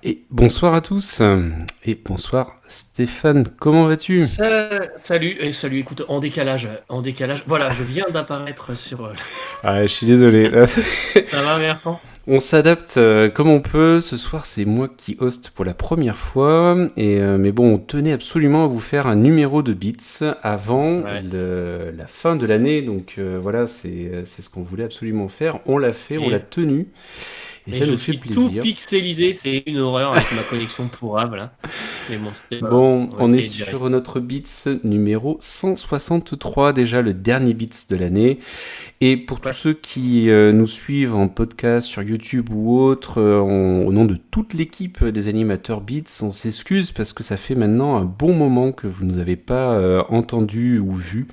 Et bonsoir à tous, et bonsoir Stéphane, comment vas-tu? Salut, écoute, en décalage. Voilà, je viens d'apparaître sur. Ah, je suis désolé, Ça va, Bertrand? on s'adapte comme on peut. Ce soir, c'est moi qui host pour la première fois, mais bon, on tenait absolument à vous faire un numéro de Beats avant Ouais. la fin de l'année, donc voilà, c'est ce qu'on voulait absolument faire. On l'a fait, on l'a Et, tenu, et et ça je nous fait suis tout plaisir. pixelisé, c'est une horreur avec ma connexion pourrave là. Mais bon, c'est pas grave, Bon, on va on est essayer de gérer. sur notre Beats numéro 163, déjà le dernier Beats de l'année. Et pour tous Ouais. ceux qui nous suivent en podcast sur YouTube ou autre, au nom de toute l'équipe des animateurs Beats, on s'excuse parce que ça fait maintenant un bon moment que vous ne nous avez pas entendu ou vu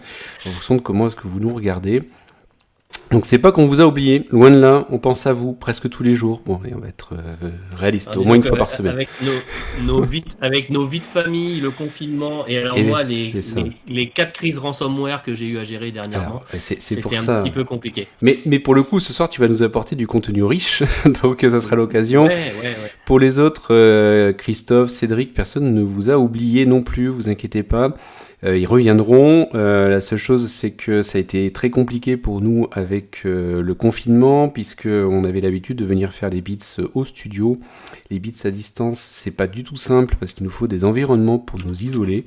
en fonction de comment est-ce que vous nous regardez. Donc c'est pas qu'on vous a oublié, loin de là, on pense à vous presque tous les jours. Bon, et on va être réaliste, Alors, au moins disons une fois par semaine. avec nos vies de famille, le confinement, et alors Et bien moi, c'est les, ça. les, les 4 crises ransomware que j'ai eu à gérer Alors dernièrement, c'est pour c'était un petit ça. peu compliqué. Mais pour le coup, ce soir, tu vas nous apporter du contenu riche, donc ça sera l'occasion. Ouais, ouais, ouais. Pour les autres, Christophe, Cédric, personne ne vous a oublié non plus, vous inquiétez pas. Ils reviendront. La seule chose, c'est que ça a été très compliqué pour nous avec le confinement, puisque on avait l'habitude de venir faire les beats au studio. Les beats à distance, c'est pas du tout simple parce qu'il nous faut des environnements pour nous isoler.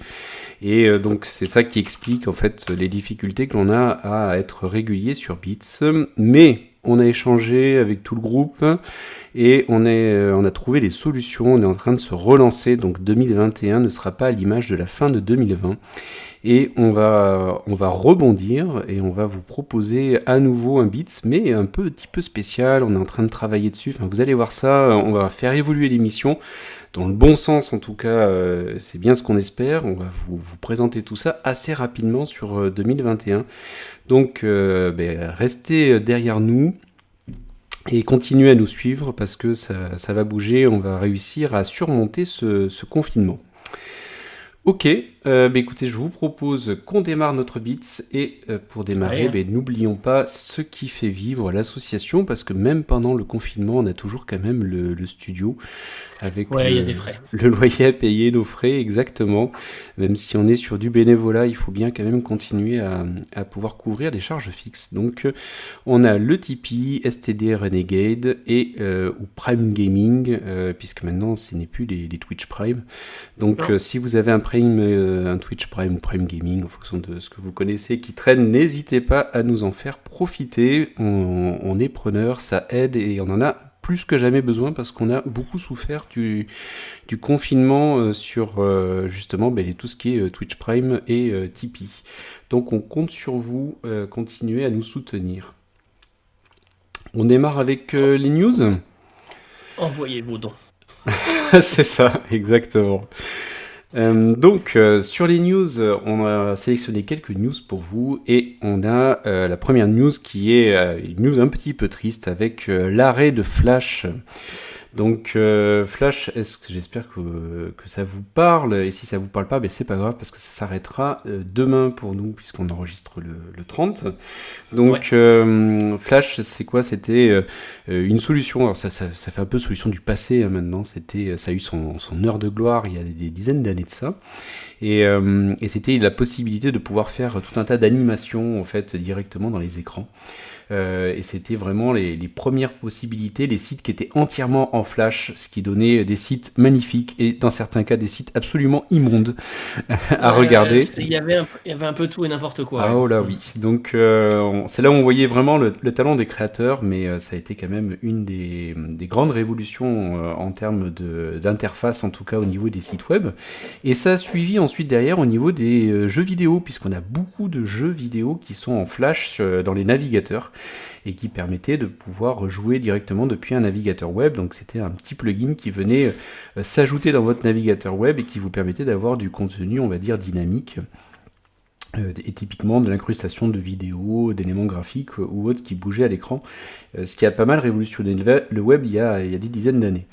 Et donc c'est ça qui explique en fait les difficultés que l'on a à être régulier sur Beats. Mais on a échangé avec tout le groupe et on a trouvé des solutions. On est en train de se relancer. Donc 2021 ne sera pas à l'image de la fin de 2020. Et on va rebondir et on va vous proposer à nouveau un Beats, mais un petit peu spécial. On est en train de travailler dessus. Enfin, vous allez voir ça. On va faire évoluer l'émission dans le bon sens en tout cas, c'est bien ce qu'on espère. On va vous présenter tout ça assez rapidement sur 2021. Donc restez derrière nous et continuez à nous suivre parce que ça va bouger, on va réussir à surmonter ce confinement. Ok, écoutez, je vous propose qu'on démarre notre Beats et pour Allez, démarrer, hein. n'oublions pas ce qui fait vivre l'association parce que même pendant le confinement, on a toujours quand même le studio avec Ouais, il y a le, des frais. le loyer à payer, nos frais exactement. Même si on est sur du bénévolat, il faut bien quand même continuer à pouvoir couvrir les charges fixes. Donc on a le Tipeee, STD Renegade et ou Prime Gaming, puisque maintenant ce n'est plus les Twitch Prime. Donc Non. si vous avez un Twitch Prime ou Prime Gaming, en fonction de ce que vous connaissez, qui traîne, n'hésitez pas à nous en faire profiter. On est preneur, ça aide et on en a plus que jamais besoin parce qu'on a beaucoup souffert du confinement sur justement tout ce qui est Twitch Prime et Tipeee. Donc on compte sur vous, continuez à nous soutenir. On démarre avec les news. Envoyez vos dons. C'est ça, exactement. Sur les news, on a sélectionné quelques news pour vous et on a la première news qui est une news un petit peu triste avec l'arrêt de Flash. Donc Flash, j'espère que ça vous parle et si ça vous parle pas, c'est pas grave parce que ça s'arrêtera demain pour nous puisqu'on enregistre le 30. Ouais. Donc Flash, c'est quoi? C'était une solution. Alors ça fait un peu solution du passé maintenant. Ça a eu son heure de gloire il y a des dizaines d'années de ça. Et c'était la possibilité de pouvoir faire tout un tas d'animations en fait directement dans les écrans. Et c'était vraiment les premières possibilités, les sites qui étaient entièrement en Flash, ce qui donnait des sites magnifiques et dans certains cas des sites absolument immondes à regarder. Il y avait un peu tout et n'importe quoi, Ah ouais. oh là oui, donc c'est là où on voyait vraiment le talent des créateurs, mais ça a été quand même une des grandes révolutions en termes d'interface, en tout cas au niveau des sites web. Et ça a suivi ensuite derrière au niveau des jeux vidéo, puisqu'on a beaucoup de jeux vidéo qui sont en flash dans les navigateurs et qui permettaient de pouvoir jouer directement depuis un navigateur web. Donc c'était un petit plugin qui venait s'ajouter dans votre navigateur web et qui vous permettait d'avoir du contenu, on va dire, dynamique. Et typiquement de l'incrustation de vidéos, d'éléments graphiques ou autres qui bougeaient à l'écran, ce qui a pas mal révolutionné le web il y a des dizaines d'années.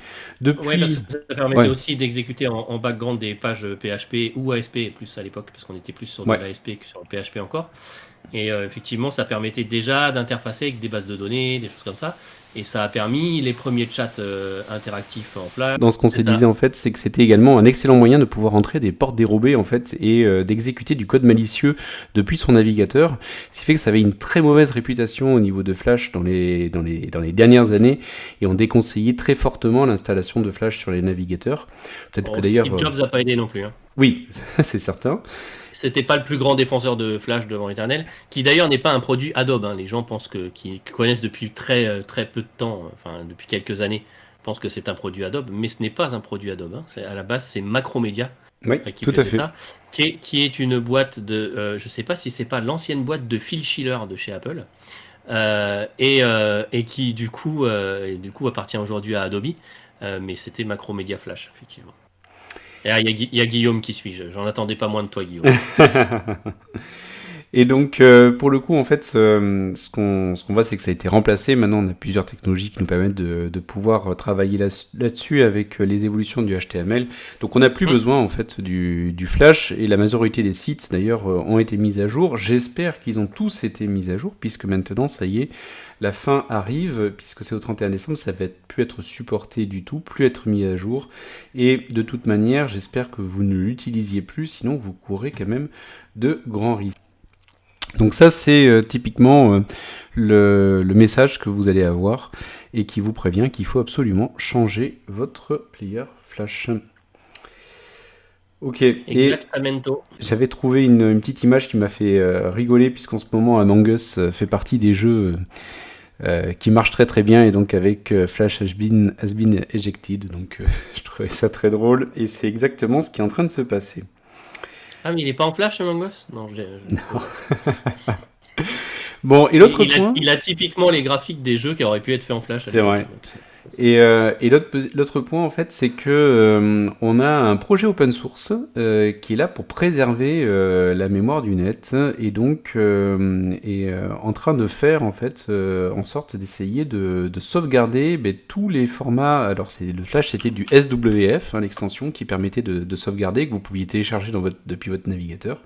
Ouais, parce Depuis... que ça permettait Ouais, aussi d'exécuter en background des pages PHP ou ASP, plus à l'époque, parce qu'on était plus sur de ouais. l'ASP que sur le PHP encore. Et effectivement, ça permettait déjà d'interfacer avec des bases de données, des choses comme ça. Et ça a permis les premiers chats interactifs en flash. Dans ce qu'on se disait en fait, c'est que c'était également un excellent moyen de pouvoir entrer des portes dérobées en fait et d'exécuter du code malicieux depuis son navigateur. Ce qui fait que ça avait une très mauvaise réputation au niveau de Flash dans les dernières années et on déconseillait très fortement l'installation de Flash sur les navigateurs. Peut-être que d'ailleurs. Steve Jobs n'a pas aidé non plus. Hein. Oui, c'est certain. C'était pas le plus grand défenseur de Flash devant l'éternel, qui d'ailleurs n'est pas un produit Adobe. Hein. Les gens pensent qui connaissent depuis très peu de temps, enfin depuis quelques années, pensent que c'est un produit Adobe, mais ce n'est pas un produit Adobe. Hein. À la base, c'est Macromedia qui tout à fait. ça, qui est une boîte de, je sais pas si c'est pas l'ancienne boîte de Phil Schiller de chez Apple, et qui du coup appartient aujourd'hui à Adobe, mais c'était Macromedia Flash effectivement. Il y a Guillaume qui suit, j'en attendais pas moins de toi, Guillaume. Et donc, pour le coup, en fait, ce qu'on voit, c'est que ça a été remplacé. Maintenant, on a plusieurs technologies qui nous permettent de pouvoir travailler là-dessus avec les évolutions du HTML. Donc, on n'a plus besoin, en fait, du Flash. Et la majorité des sites, d'ailleurs, ont été mis à jour. J'espère qu'ils ont tous été mis à jour, puisque maintenant, ça y est, la fin arrive, puisque c'est au 31 décembre, ça va plus être supporté du tout, plus être mis à jour. Et de toute manière, j'espère que vous ne l'utilisiez plus, sinon vous courez quand même de grands risques. Donc ça, c'est typiquement le message que vous allez avoir et qui vous prévient qu'il faut absolument changer votre player Flash. Ok, Exactamento. Et j'avais trouvé une petite image qui m'a fait rigoler, puisqu'en ce moment Among Us fait partie des jeux qui marchent très très bien, et donc avec Flash has been ejected, donc je trouvais ça très drôle, et c'est exactement ce qui est en train de se passer. Ah, mais il est pas en Flash, Among Us ? Non, Non. Bon, et l'autre point... Il a typiquement les graphiques des jeux qui auraient pu être faits en Flash. C'est vrai. Et l'autre point, en fait, c'est que on a un projet open source qui est là pour préserver la mémoire du net, et donc est en train de faire, en fait, en sorte d'essayer de sauvegarder tous les formats. Alors, le Flash, c'était du SWF, hein, l'extension qui permettait de sauvegarder, que vous pouviez télécharger depuis votre navigateur.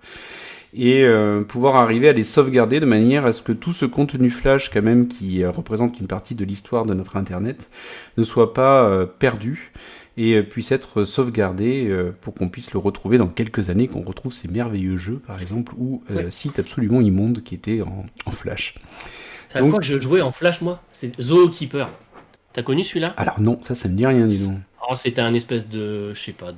Et pouvoir arriver à les sauvegarder de manière à ce que tout ce contenu Flash, quand même, qui représente une partie de l'histoire de notre Internet, ne soit pas perdu et puisse être sauvegardé pour qu'on puisse le retrouver dans quelques années, qu'on retrouve ces merveilleux jeux, par exemple, ou sites absolument immondes qui étaient en Flash. C'est à quoi que je jouais en Flash, moi ? C'est Zookeeper. T'as connu celui-là ? Alors non, ça me dit rien, dis donc. Oh, c'était un espèce de, je sais pas,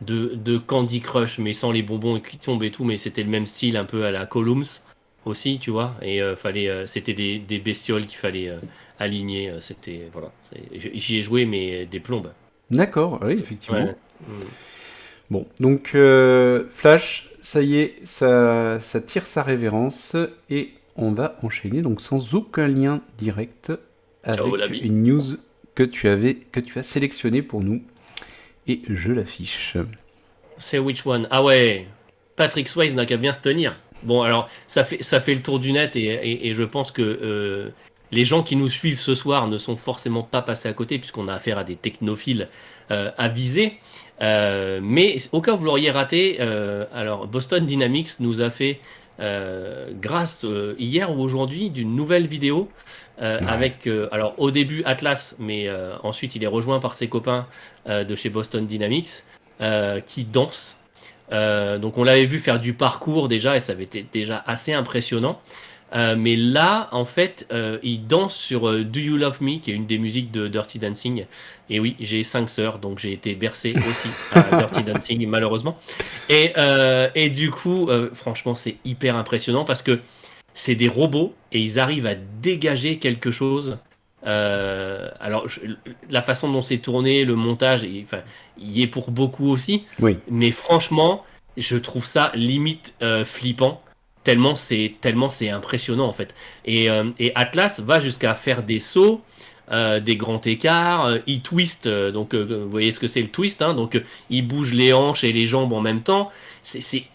de Candy Crush, mais sans les bonbons qui tombent et tout, mais c'était le même style, un peu à la Columns aussi, tu vois, et c'était des bestioles qu'il fallait aligner, c'était, voilà, j'y ai joué, mais des plombes. D'accord, oui, effectivement. Ouais. Bon, donc Flash, ça y est, ça tire sa révérence, et on va enchaîner, donc sans aucun lien direct, avec une news que tu as sélectionnée pour nous. Et je l'affiche. C'est which one ? Ah ouais, Patrick Swayze n'a qu'à bien se tenir. Bon, alors, ça fait le tour du net, et je pense que les gens qui nous suivent ce soir ne sont forcément pas passés à côté, puisqu'on a affaire à des technophiles avisés. Mais au cas où vous l'auriez raté, alors Boston Dynamics nous a fait, grâce hier ou aujourd'hui, d'une nouvelle vidéo avec, alors au début Atlas, mais ensuite il est rejoint par ses copains de chez Boston Dynamics qui dansent. Donc on l'avait vu faire du parcours déjà, et ça avait été déjà assez impressionnant. Mais là, en fait, il danse sur Do You Love Me, qui est une des musiques de Dirty Dancing. Et oui, j'ai 5 sœurs, donc j'ai été bercé aussi à Dirty Dancing, malheureusement. Et du coup, franchement, c'est hyper impressionnant parce que c'est des robots et ils arrivent à dégager quelque chose. Alors, la façon dont c'est tourné, le montage, y est pour beaucoup aussi. Oui. Mais franchement, je trouve ça limite flippant. Tellement c'est impressionnant en fait. Et Atlas va jusqu'à faire des sauts, des grands écarts, il twist, donc vous voyez ce que c'est le twist, hein, donc il bouge les hanches et les jambes en même temps. C'est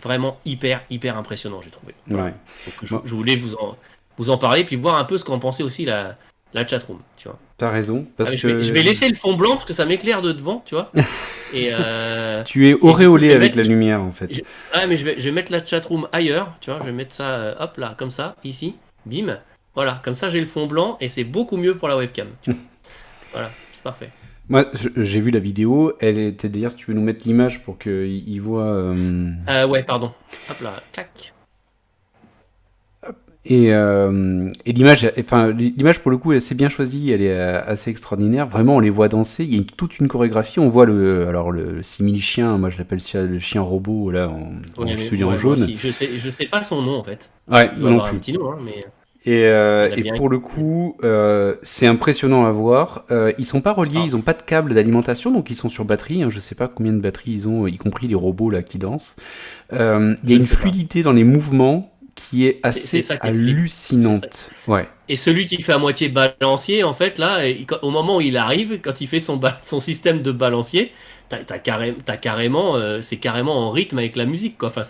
vraiment hyper impressionnant, j'ai trouvé. Ouais. Donc, je voulais vous en parler, puis voir un peu ce qu'en pensait aussi la chatroom, tu vois. T'as raison. Parce que... je vais laisser le fond blanc parce que ça m'éclaire de devant, tu vois. Et Tu es du coup, auréolé avec la lumière, en fait. mais je vais mettre la chatroom ailleurs, tu vois, je vais mettre ça, hop là, comme ça, ici, bim, voilà, comme ça j'ai le fond blanc et c'est beaucoup mieux pour la webcam, tu vois. Voilà, c'est parfait. Moi, j'ai vu la vidéo. Elle était d'ailleurs, si tu veux nous mettre l'image pour qu'il voit. Ouais, pardon. Hop là, clac. Et l'image, enfin, l'image pour le coup est assez bien choisie, elle est assez extraordinaire. Vraiment, on les voit danser. Il y a toute une chorégraphie. On voit alors le simili chien. Moi, je l'appelle le chien robot là, Ouais, celui en ouais, moi jaune. aussi. Je sais pas son nom en fait. Ouais, Il doit moi non avoir un plus. petit nom, hein, mais il a Et bien. pour le coup, c'est impressionnant à voir. Ils sont pas reliés, Ah, ils ont pas de câble d'alimentation, donc ils sont sur batterie. Hein, je sais pas combien de batteries ils ont, y compris les robots là qui dansent. Il y a je ne une sais pas. fluidité dans les mouvements qui est C'est assez ça qui est flip. C'est ça. hallucinante. Ouais. Et celui qui fait à moitié balancier, en fait, là, au moment où il arrive, quand il fait son système de balancier, t'as carrément, c'est carrément en rythme avec la musique, quoi. Enfin,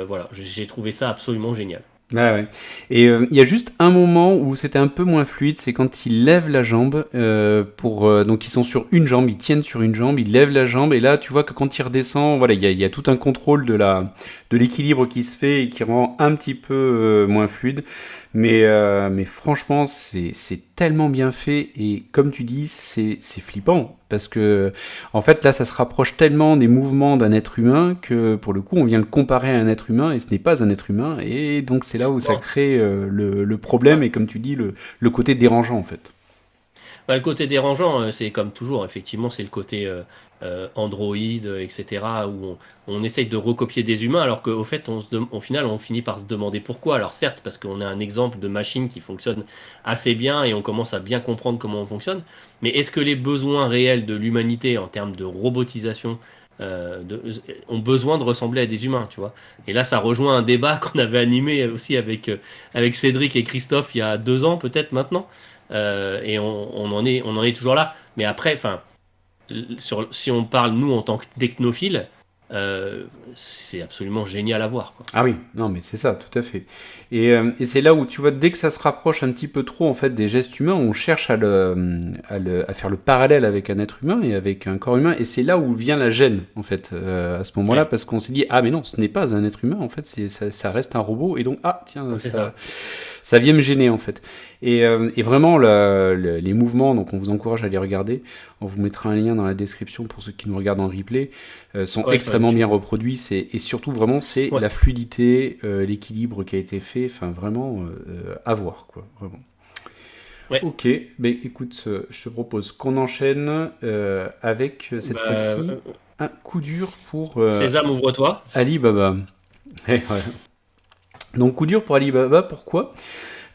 voilà, j'ai trouvé ça absolument génial. Ah ouais. Et il y a juste un moment où c'était un peu moins fluide, c'est quand ils lèvent la jambe donc ils sont sur une jambe, ils tiennent sur une jambe, ils lèvent la jambe et là tu vois que quand ils redescendent, voilà, il y a tout un contrôle de l'équilibre qui se fait et qui rend un petit peu moins fluide. Mais franchement, c'est tellement bien fait et comme tu dis, c'est flippant parce que en fait là, ça se rapproche tellement des mouvements d'un être humain que pour le coup, on vient le comparer à un être humain et ce n'est pas un être humain et donc c'est là où ça Bon, crée le problème ouais. et comme tu dis le côté dérangeant en fait. Bah, le côté dérangeant, c'est comme toujours, effectivement, c'est le côté Android, etc., où on essaye de recopier des humains, alors qu'au fait, au final, on finit par se demander pourquoi. Alors certes, parce qu'on a un exemple de machine qui fonctionne assez bien et on commence à bien comprendre comment on fonctionne, mais est-ce que les besoins réels de l'humanité en termes de robotisation ont besoin de ressembler à des humains, tu vois? Et là, ça rejoint un débat qu'on avait animé aussi avec Cédric et Christophe il y a 2 ans, peut-être maintenant. Et on en est toujours là. Mais après, enfin, si on parle nous en tant que technophiles, euh, c'est absolument génial à voir, quoi. Ah oui, non mais c'est ça, tout à fait. Et c'est là où tu vois, dès que ça se rapproche un petit peu trop en fait des gestes humains, on cherche à faire le parallèle avec un être humain et avec un corps humain, et c'est là où vient la gêne en fait à ce moment-là, Ouais, parce qu'on s'est dit ah mais non, ce n'est pas un être humain en fait, ça reste un robot, et donc ah tiens c'est ça. ça vient me gêner en fait. Et vraiment les mouvements, donc on vous encourage à les regarder. On vous mettra un lien dans la description pour ceux qui nous regardent en replay. Sont Ouais, sur extrêmement YouTube. bien reproduits. Et surtout vraiment c'est Ouais, la fluidité, l'équilibre qui a été fait. Enfin vraiment à voir quoi. Vraiment. ouais. Ok, ben écoute, je te propose qu'on enchaîne avec cette Bah, fois-ci un coup dur pour Sésame, ouvre-toi. Alibaba. Et voilà. Donc coup dur pour Alibaba, pourquoi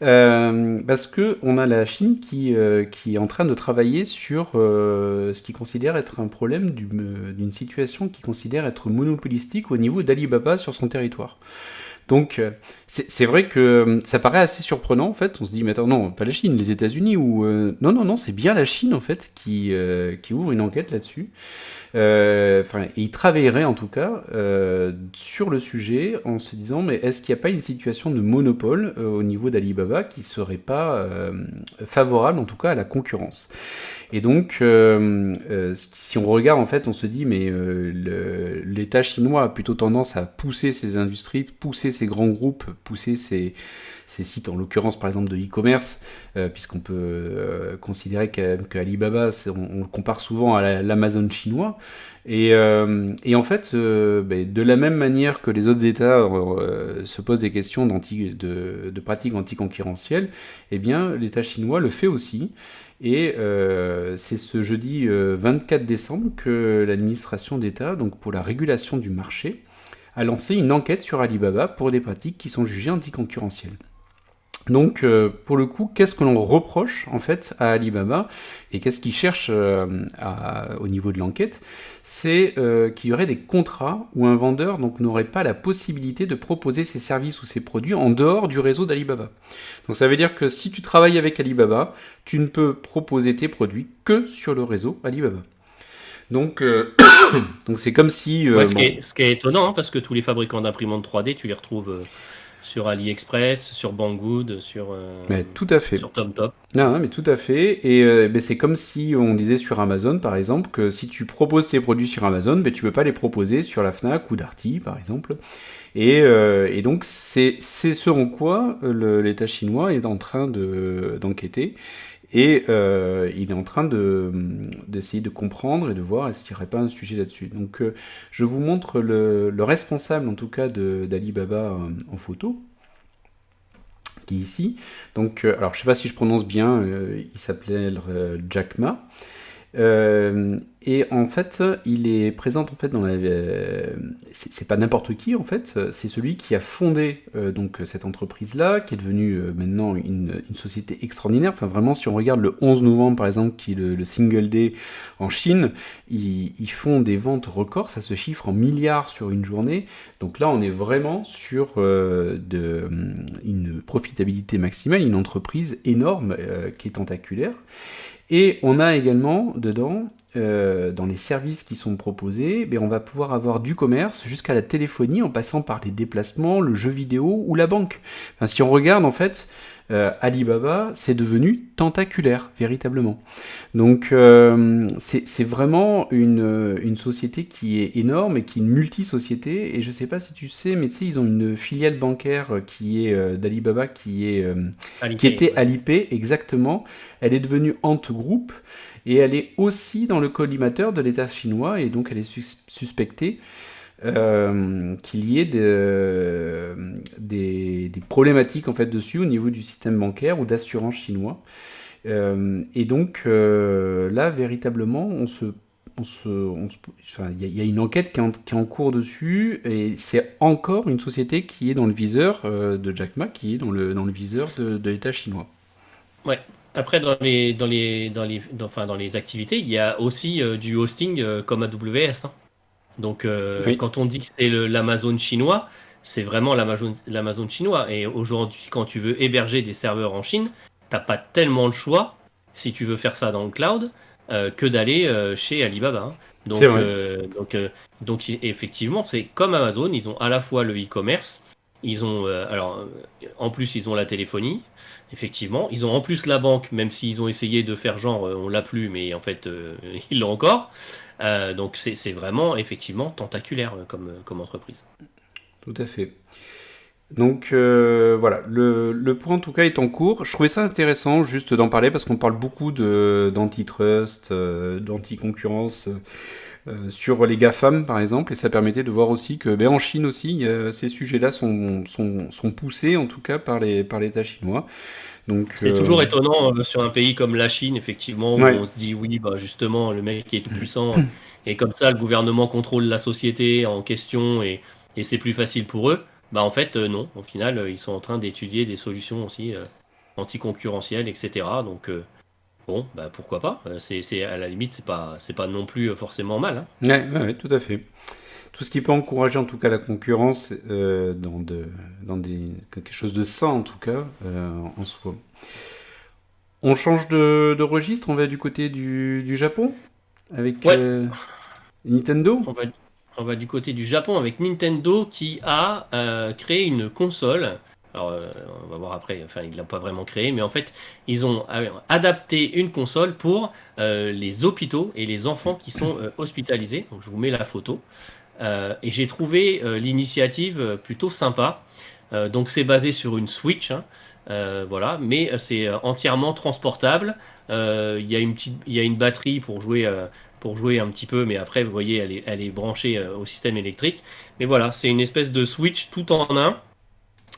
parce que on a la Chine qui est en train de travailler sur ce qu'ils considèrent être un problème d'une situation qu'ils considèrent être monopolistique au niveau d'Alibaba sur son territoire. Donc c'est vrai que ça paraît assez surprenant en fait. On se dit mais attends non pas la Chine, les États-Unis ou non c'est bien la Chine en fait qui ouvre une enquête là-dessus. Enfin, il travaillerait en tout cas sur le sujet en se disant mais est-ce qu'il n'y a pas une situation de monopole au niveau d'Alibaba qui serait pas favorable en tout cas à la concurrence. Et donc si on regarde en fait on se dit mais l'État chinois a plutôt tendance à pousser ses industries, pousser ses grands groupes, pousser ces sites, en l'occurrence par exemple de e-commerce, puisqu'on peut considérer qu'Alibaba, on le compare souvent à l'Amazon chinois. Et en fait, de la même manière que les autres États se posent des questions de pratiques anticoncurrentielles, eh bien l'État chinois le fait aussi. Et c'est ce jeudi 24 décembre que l'administration d'État, donc pour la régulation du marché, a lancé une enquête sur Alibaba pour des pratiques qui sont jugées anticoncurrentielles. Donc, pour le coup, qu'est-ce que l'on reproche en fait à Alibaba et qu'est-ce qu'il cherche au niveau de l'enquête? C'est qu'il y aurait des contrats où un vendeur donc n'aurait pas la possibilité de proposer ses services ou ses produits en dehors du réseau d'Alibaba. Donc, ça veut dire que si tu travailles avec Alibaba, tu ne peux proposer tes produits que sur le réseau Alibaba. Donc, donc c'est comme si Ouais, ce qui est étonnant, hein, parce que tous les fabricants d'imprimantes 3D, tu les retrouves sur AliExpress, sur Banggood, Mais tout à fait. sur TomTop. Non, non, mais tout à fait. Et ben, c'est comme si on disait sur Amazon, par exemple, que si tu proposes tes produits sur Amazon, ben, tu peux pas les proposer sur la Fnac ou Darty, par exemple. Et donc, c'est ce en quoi l'État chinois est en train d'enquêter. Et il est en train d'essayer de comprendre et de voir est-ce qu'il n'y aurait pas un sujet là-dessus. Donc, je vous montre le responsable, en tout cas, d'Alibaba en photo, qui est ici. Donc, alors je sais pas si je prononce bien, il s'appelait Jack Ma. Et en fait, il est présent en fait dans la. C'est pas n'importe qui en fait, c'est celui qui a fondé donc cette entreprise-là, qui est devenue maintenant une société extraordinaire. Enfin vraiment, si on regarde le 11 novembre par exemple, qui est le Single Day en Chine, ils font des ventes records, ça se chiffre en milliards sur une journée. Donc là, on est vraiment sur une profitabilité maximale, une entreprise énorme qui est tentaculaire. Et on a également dedans, dans les services qui sont proposés, on va pouvoir avoir du commerce jusqu'à la téléphonie en passant par les déplacements, le jeu vidéo ou la banque. Enfin, si on regarde en fait, Alibaba, c'est devenu tentaculaire, véritablement. Donc c'est vraiment une société qui est énorme et qui est une multi-société. Et je ne sais pas si tu sais, mais tu sais, ils ont une filiale bancaire qui est d'Alibaba, qui Alipay, était ouais. Alipay, exactement. Elle est devenue Ant Group et elle est aussi dans le collimateur de l'État chinois et donc elle est suspectée qu'il y ait des problématiques en fait dessus au niveau du système bancaire ou d'assurance chinois. Et donc là, véritablement, enfin, il y a une enquête qui est en cours dessus, et c'est encore une société qui est dans le viseur de Jack Ma, qui est dans le viseur de l'État chinois. Ouais. Après, dans les activités, il y a aussi du hosting comme AWS, hein. Donc, Oui, quand on dit que c'est l'Amazon chinois, c'est vraiment l'Amazon chinois. Et aujourd'hui, quand tu veux héberger des serveurs en Chine, t'as pas tellement le choix, si tu veux faire ça dans le cloud, que d'aller chez Alibaba, hein. c'est Donc, vrai. effectivement, c'est comme Amazon, ils ont à la fois le e-commerce, ils ont, en plus, ils ont la téléphonie, effectivement. Ils ont en plus la banque, même s'ils ont essayé de faire genre, on l'a plus, mais en fait, ils l'ont encore. Donc c'est vraiment effectivement tentaculaire comme entreprise. Tout à fait. Donc voilà, le point en tout cas est en cours. Je trouvais ça intéressant juste d'en parler parce qu'on parle beaucoup d'antitrust, d'anticoncurrence sur les GAFAM par exemple, et ça permettait de voir aussi que en Chine aussi, ces sujets-là sont poussés en tout cas par l'État chinois. Donc C'est toujours étonnant sur un pays comme la Chine, effectivement, où ouais, on se dit oui, bah justement, le mec qui est tout puissant, et comme ça, le gouvernement contrôle la société en question, et c'est plus facile pour eux. Bah en fait, non. Au final, ils sont en train d'étudier des solutions aussi anticoncurrentielles, etc. Donc bon, bah pourquoi pas. À la limite, c'est pas non plus forcément mal, hein. ouais, tout à fait. Tout ce qui peut encourager en tout cas la concurrence dans quelque chose de sain en tout cas en soi. On change de registre, on va du côté du Japon avec Ouais, Nintendo. On va, on va du côté du Japon avec Nintendo qui a créé une console. Alors, on va voir après, enfin, il l'a pas vraiment créé, mais en fait, ils ont adapté une console pour les hôpitaux et les enfants qui sont hospitalisés. Donc, je vous mets la photo. Et j'ai trouvé l'initiative plutôt sympa. Donc, c'est basé sur une Switch, hein, voilà, mais c'est entièrement transportable. Il y a une batterie pour jouer un petit peu, mais après, vous voyez, elle est branchée au système électrique. Mais voilà, c'est une espèce de Switch tout en un.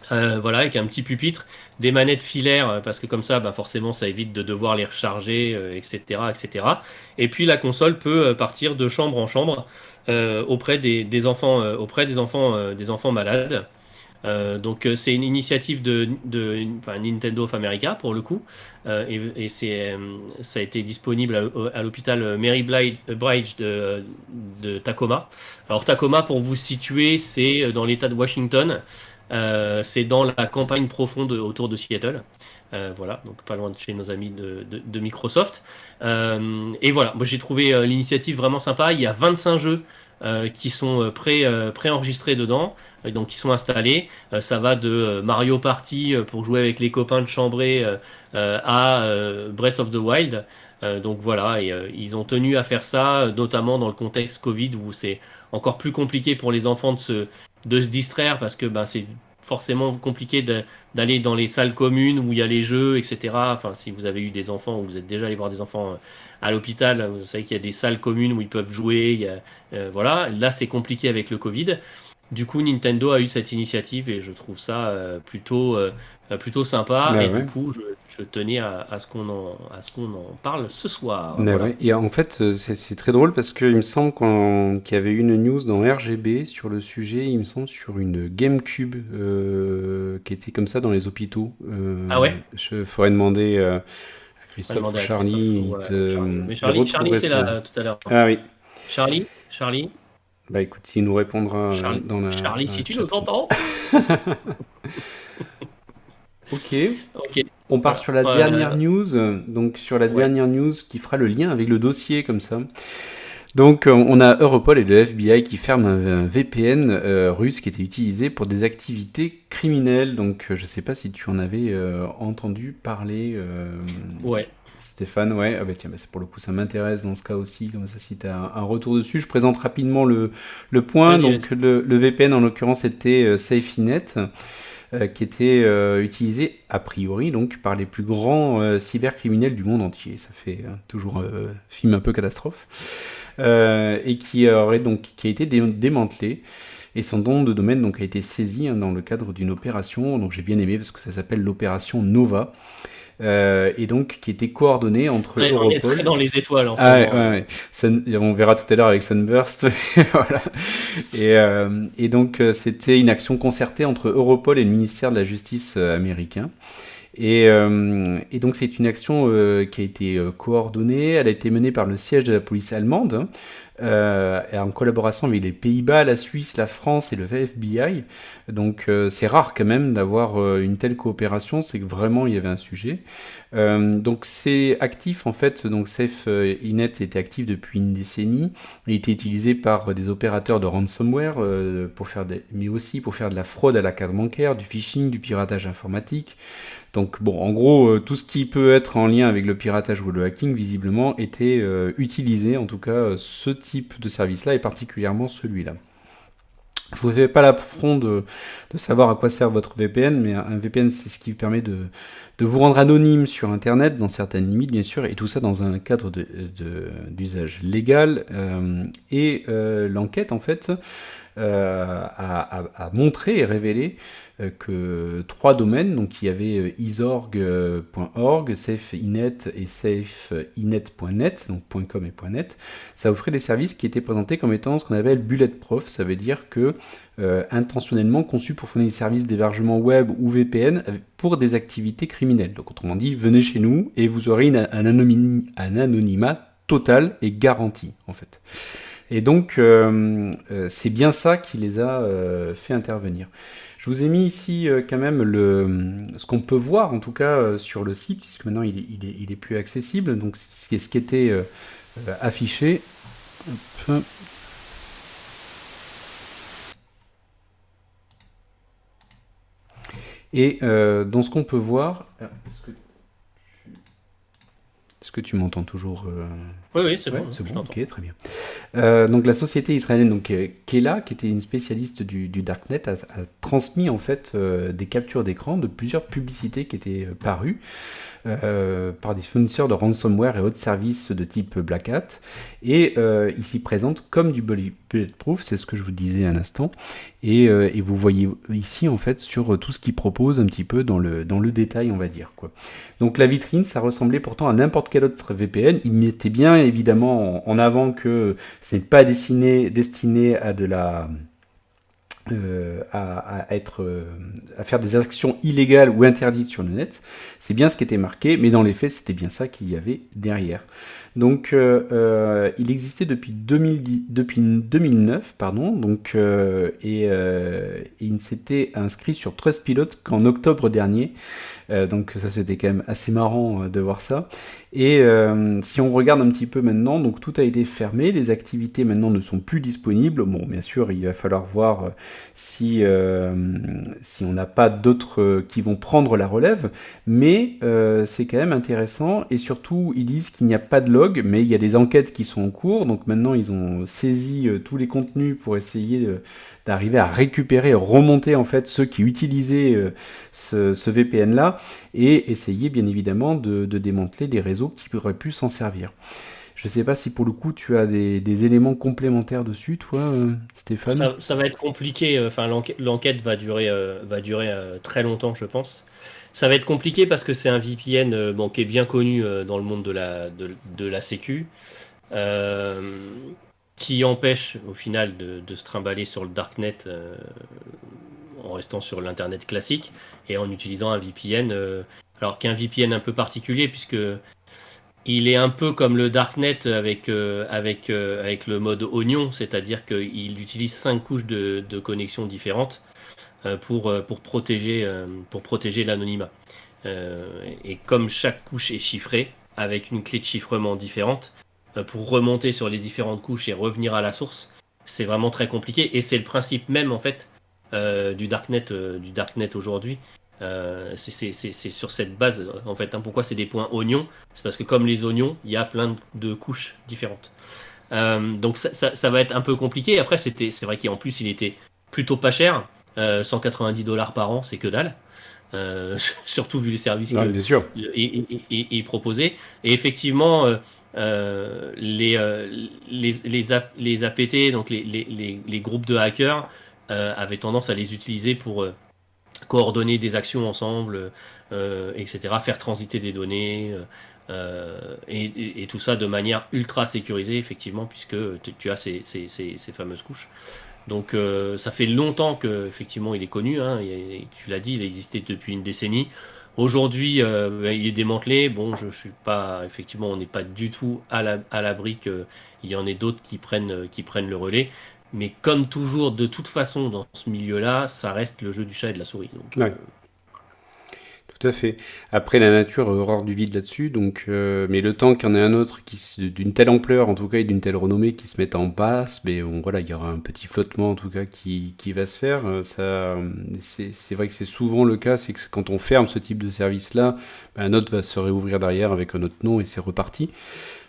Voilà, avec un petit pupitre, des manettes filaires, parce que comme ça, bah, forcément, ça évite de devoir les recharger, etc., etc. Et puis la console peut partir de chambre en chambre des enfants malades. Donc c'est une initiative enfin, Nintendo of America pour le coup. Ça a été disponible à l'hôpital Mary Blige de Tacoma. Alors Tacoma, pour vous situer, c'est dans l'État de Washington. C'est dans la campagne profonde autour de Seattle. Voilà, donc pas loin de chez nos amis de Microsoft. Et voilà, moi j'ai trouvé l'initiative vraiment sympa. Il y a 25 jeux qui sont préenregistrés dedans, donc qui sont installés. Ça va de Mario Party pour jouer avec les copains de chambrée à Breath of the Wild. Donc voilà, et ils ont tenu à faire ça, notamment dans le contexte Covid où c'est encore plus compliqué pour les enfants de se distraire parce que ben, c'est forcément compliqué d'aller dans les salles communes où il y a les jeux, etc. Enfin, si vous avez eu des enfants ou vous êtes déjà allé voir des enfants à l'hôpital, vous savez qu'il y a des salles communes où ils peuvent jouer. Voilà, là c'est compliqué avec le Covid. Du coup, Nintendo a eu cette initiative et je trouve ça plutôt sympa. Bah Et du ouais. coup, je tenais à ce qu'on en parle ce soir. Bah Voilà. ouais. Et en fait, c'est très drôle parce qu'il me semble qu'il y avait une news dans RGB sur le sujet, il me semble sur une GameCube qui était comme ça dans les hôpitaux. Ah ouais? Je faudrait demander à On va Christophe ou demander à Christophe Charlie, ou Charlie. Mais il Charlie retrouverait était là ça. tout à l'heure. Ah oui. Charlie, Bah écoute, s'il nous répondra Charlie, dans Charlie, dans la si tu nous chatroom. entends. Ok. Ok. On part Voilà. sur la dernière news, donc sur la Ouais. dernière news qui fera le lien avec le dossier comme ça. Donc on a Europol et le FBI qui ferment un VPN russe qui était utilisé pour des activités criminelles. Donc je sais pas si tu en avais entendu parler, Ouais. Stéphane. Ouais, ah bah tiens, bah pour le coup ça m'intéresse dans ce cas aussi. Comme ça, si tu as un retour dessus, je présente rapidement le point. Vas-y, Donc vas-y. le VPN en l'occurrence était SafetyNet. Qui était utilisé a priori donc par les plus grands cybercriminels du monde entier. Ça fait toujours film un peu catastrophe. Et qui aurait donc qui a été démantelé. Et son nom de domaine donc a été saisi dans le cadre d'une opération. Donc j'ai bien aimé parce que ça s'appelle l'opération Nova. Et donc qui était coordonnée entre Ouais, on est très Europol. dans les étoiles en ce Ah ouais, moment. ouais, ouais. On verra tout à l'heure avec Sunburst. Voilà. Et donc, c'était une action concertée entre Europol et le ministère de la Justice américain. Et donc, c'est une action qui a été coordonnée. Elle a été menée par le siège de la police allemande, en collaboration avec les Pays-Bas, la Suisse, la France et le FBI. Donc, c'est rare quand même d'avoir une telle coopération. C'est que vraiment, il y avait un sujet. Donc c'est actif en fait, donc SafeInet était actif depuis une décennie. Il était utilisé par des opérateurs de ransomware mais aussi pour faire de la fraude à la carte bancaire, du phishing, du piratage informatique. Donc bon, en gros, tout ce qui peut être en lien avec le piratage ou le hacking, visiblement, était utilisé. En tout cas, ce type de service-là et particulièrement celui-là. Je vous fais pas l'affront de savoir à quoi sert votre VPN, mais un VPN, c'est ce qui permet de vous rendre anonyme sur Internet, dans certaines limites, bien sûr, et tout ça dans un cadre d'usage légal. L'enquête, en fait, a montré et révélé que 3 domaines, donc il y avait isorg.org, SafeInet et safeinet.net, donc .com et .net, ça offrait des services qui étaient présentés comme étant ce qu'on appelle bulletproof, ça veut dire que intentionnellement conçus pour fournir des services d'hébergement web ou VPN pour des activités criminelles. Donc autrement dit, venez chez nous et vous aurez un anonymat total et garanti en fait. Et donc c'est bien ça qui les a fait intervenir. Je vous ai mis ici quand même ce qu'on peut voir en tout cas sur le site, puisque maintenant il est plus accessible. Donc ce qui était affiché. Hop. Et dans ce qu'on peut voir, est-ce que tu m'entends toujours Oui, c'est Ouais, bon, c'est je bon, t'entends. ok, très bien. Donc la société israélienne donc Kela, qui était une spécialiste du darknet, a transmis en fait des captures d'écran de plusieurs publicités qui étaient parues par des fournisseurs de ransomware et autres services de type Black Hat, et ils s'y présentent comme du bulletproof, c'est ce que je vous disais à l'instant, et vous voyez ici en fait sur tout ce qu'ils proposent un petit peu dans le détail, on va dire quoi. Donc la vitrine, ça ressemblait pourtant à n'importe quel autre VPN. Il mettait bien évidemment en avant que ce n'est pas destiné à de la à faire des actions illégales ou interdites sur le net. C'est bien ce qui était marqué, mais dans les faits, c'était bien ça qu'il y avait derrière. Donc, il existait depuis 2009, pardon, donc, il ne s'était inscrit sur Trustpilot qu'en octobre dernier. Donc ça c'était quand même assez marrant de voir ça. Et si on regarde un petit peu maintenant, donc tout a été fermé, les activités maintenant ne sont plus disponibles. Bon, bien sûr, il va falloir voir si on n'a pas d'autres qui vont prendre la relève, mais c'est quand même intéressant. Et surtout, ils disent qu'il n'y a pas de log, mais il y a des enquêtes qui sont en cours. Donc maintenant, ils ont saisi tous les contenus pour essayer d'arriver à récupérer, remonter en fait ceux qui utilisaient ce VPN-là et essayer bien évidemment de démanteler des réseaux qui auraient pu s'en servir. Je ne sais pas si pour le coup tu as des éléments complémentaires dessus, toi, Stéphane. Ça va être compliqué. Enfin, l'enquête va durer très longtemps, je pense. Ça va être compliqué parce que c'est un VPN bon, qui est bien connu dans le monde de la sécu, euh, qui empêche au final de se trimballer sur le darknet en restant sur l'internet classique et en utilisant un VPN. Alors qu'un VPN un peu particulier puisque il est un peu comme le Darknet avec le mode oignon, c'est-à-dire qu'il utilise 5 couches de connexion différentes pour protéger l'anonymat. Et comme chaque couche est chiffrée, avec une clé de chiffrement différente, pour remonter sur les différentes couches et revenir à la source, c'est vraiment très compliqué. Et c'est le principe même en fait du Darknet aujourd'hui. C'est sur cette base en fait. Hein. Pourquoi c'est des points oignons? C'est parce que comme les oignons, il y a plein de couches différentes. Donc ça va être un peu compliqué. Après, c'est vrai qu'en plus, il était plutôt pas cher. 190 $ par an, c'est que dalle. Surtout vu les services Ouais, bien sûr. il proposait. Et effectivement, les APT, donc les groupes de hackers, avaient tendance à les utiliser pour coordonner des actions ensemble, etc., faire transiter des données, et tout ça de manière ultra sécurisée, effectivement, puisque tu as ces fameuses couches. Donc ça fait longtemps que effectivement il est connu, hein, tu l'as dit, il a existé depuis une décennie. Aujourd'hui, il est démantelé. Bon, je suis pas, effectivement, on n'est pas du tout à l'abri qu'il y en ait d'autres qui prennent le relais. Mais comme toujours, de toute façon, dans ce milieu-là, ça reste le jeu du chat et de la souris. Donc, Ouais. Tout à fait. Après, la nature a horreur du vide là-dessus, donc, mais le temps qu'il y en ait un autre d'une telle ampleur, en tout cas, et d'une telle renommée, qui se mette en place, mais bon, voilà, il y aura un petit flottement, en tout cas, qui va se faire. C'est vrai que c'est souvent le cas, c'est que quand on ferme ce type de service-là, ben, un autre va se réouvrir derrière avec un autre nom et c'est reparti.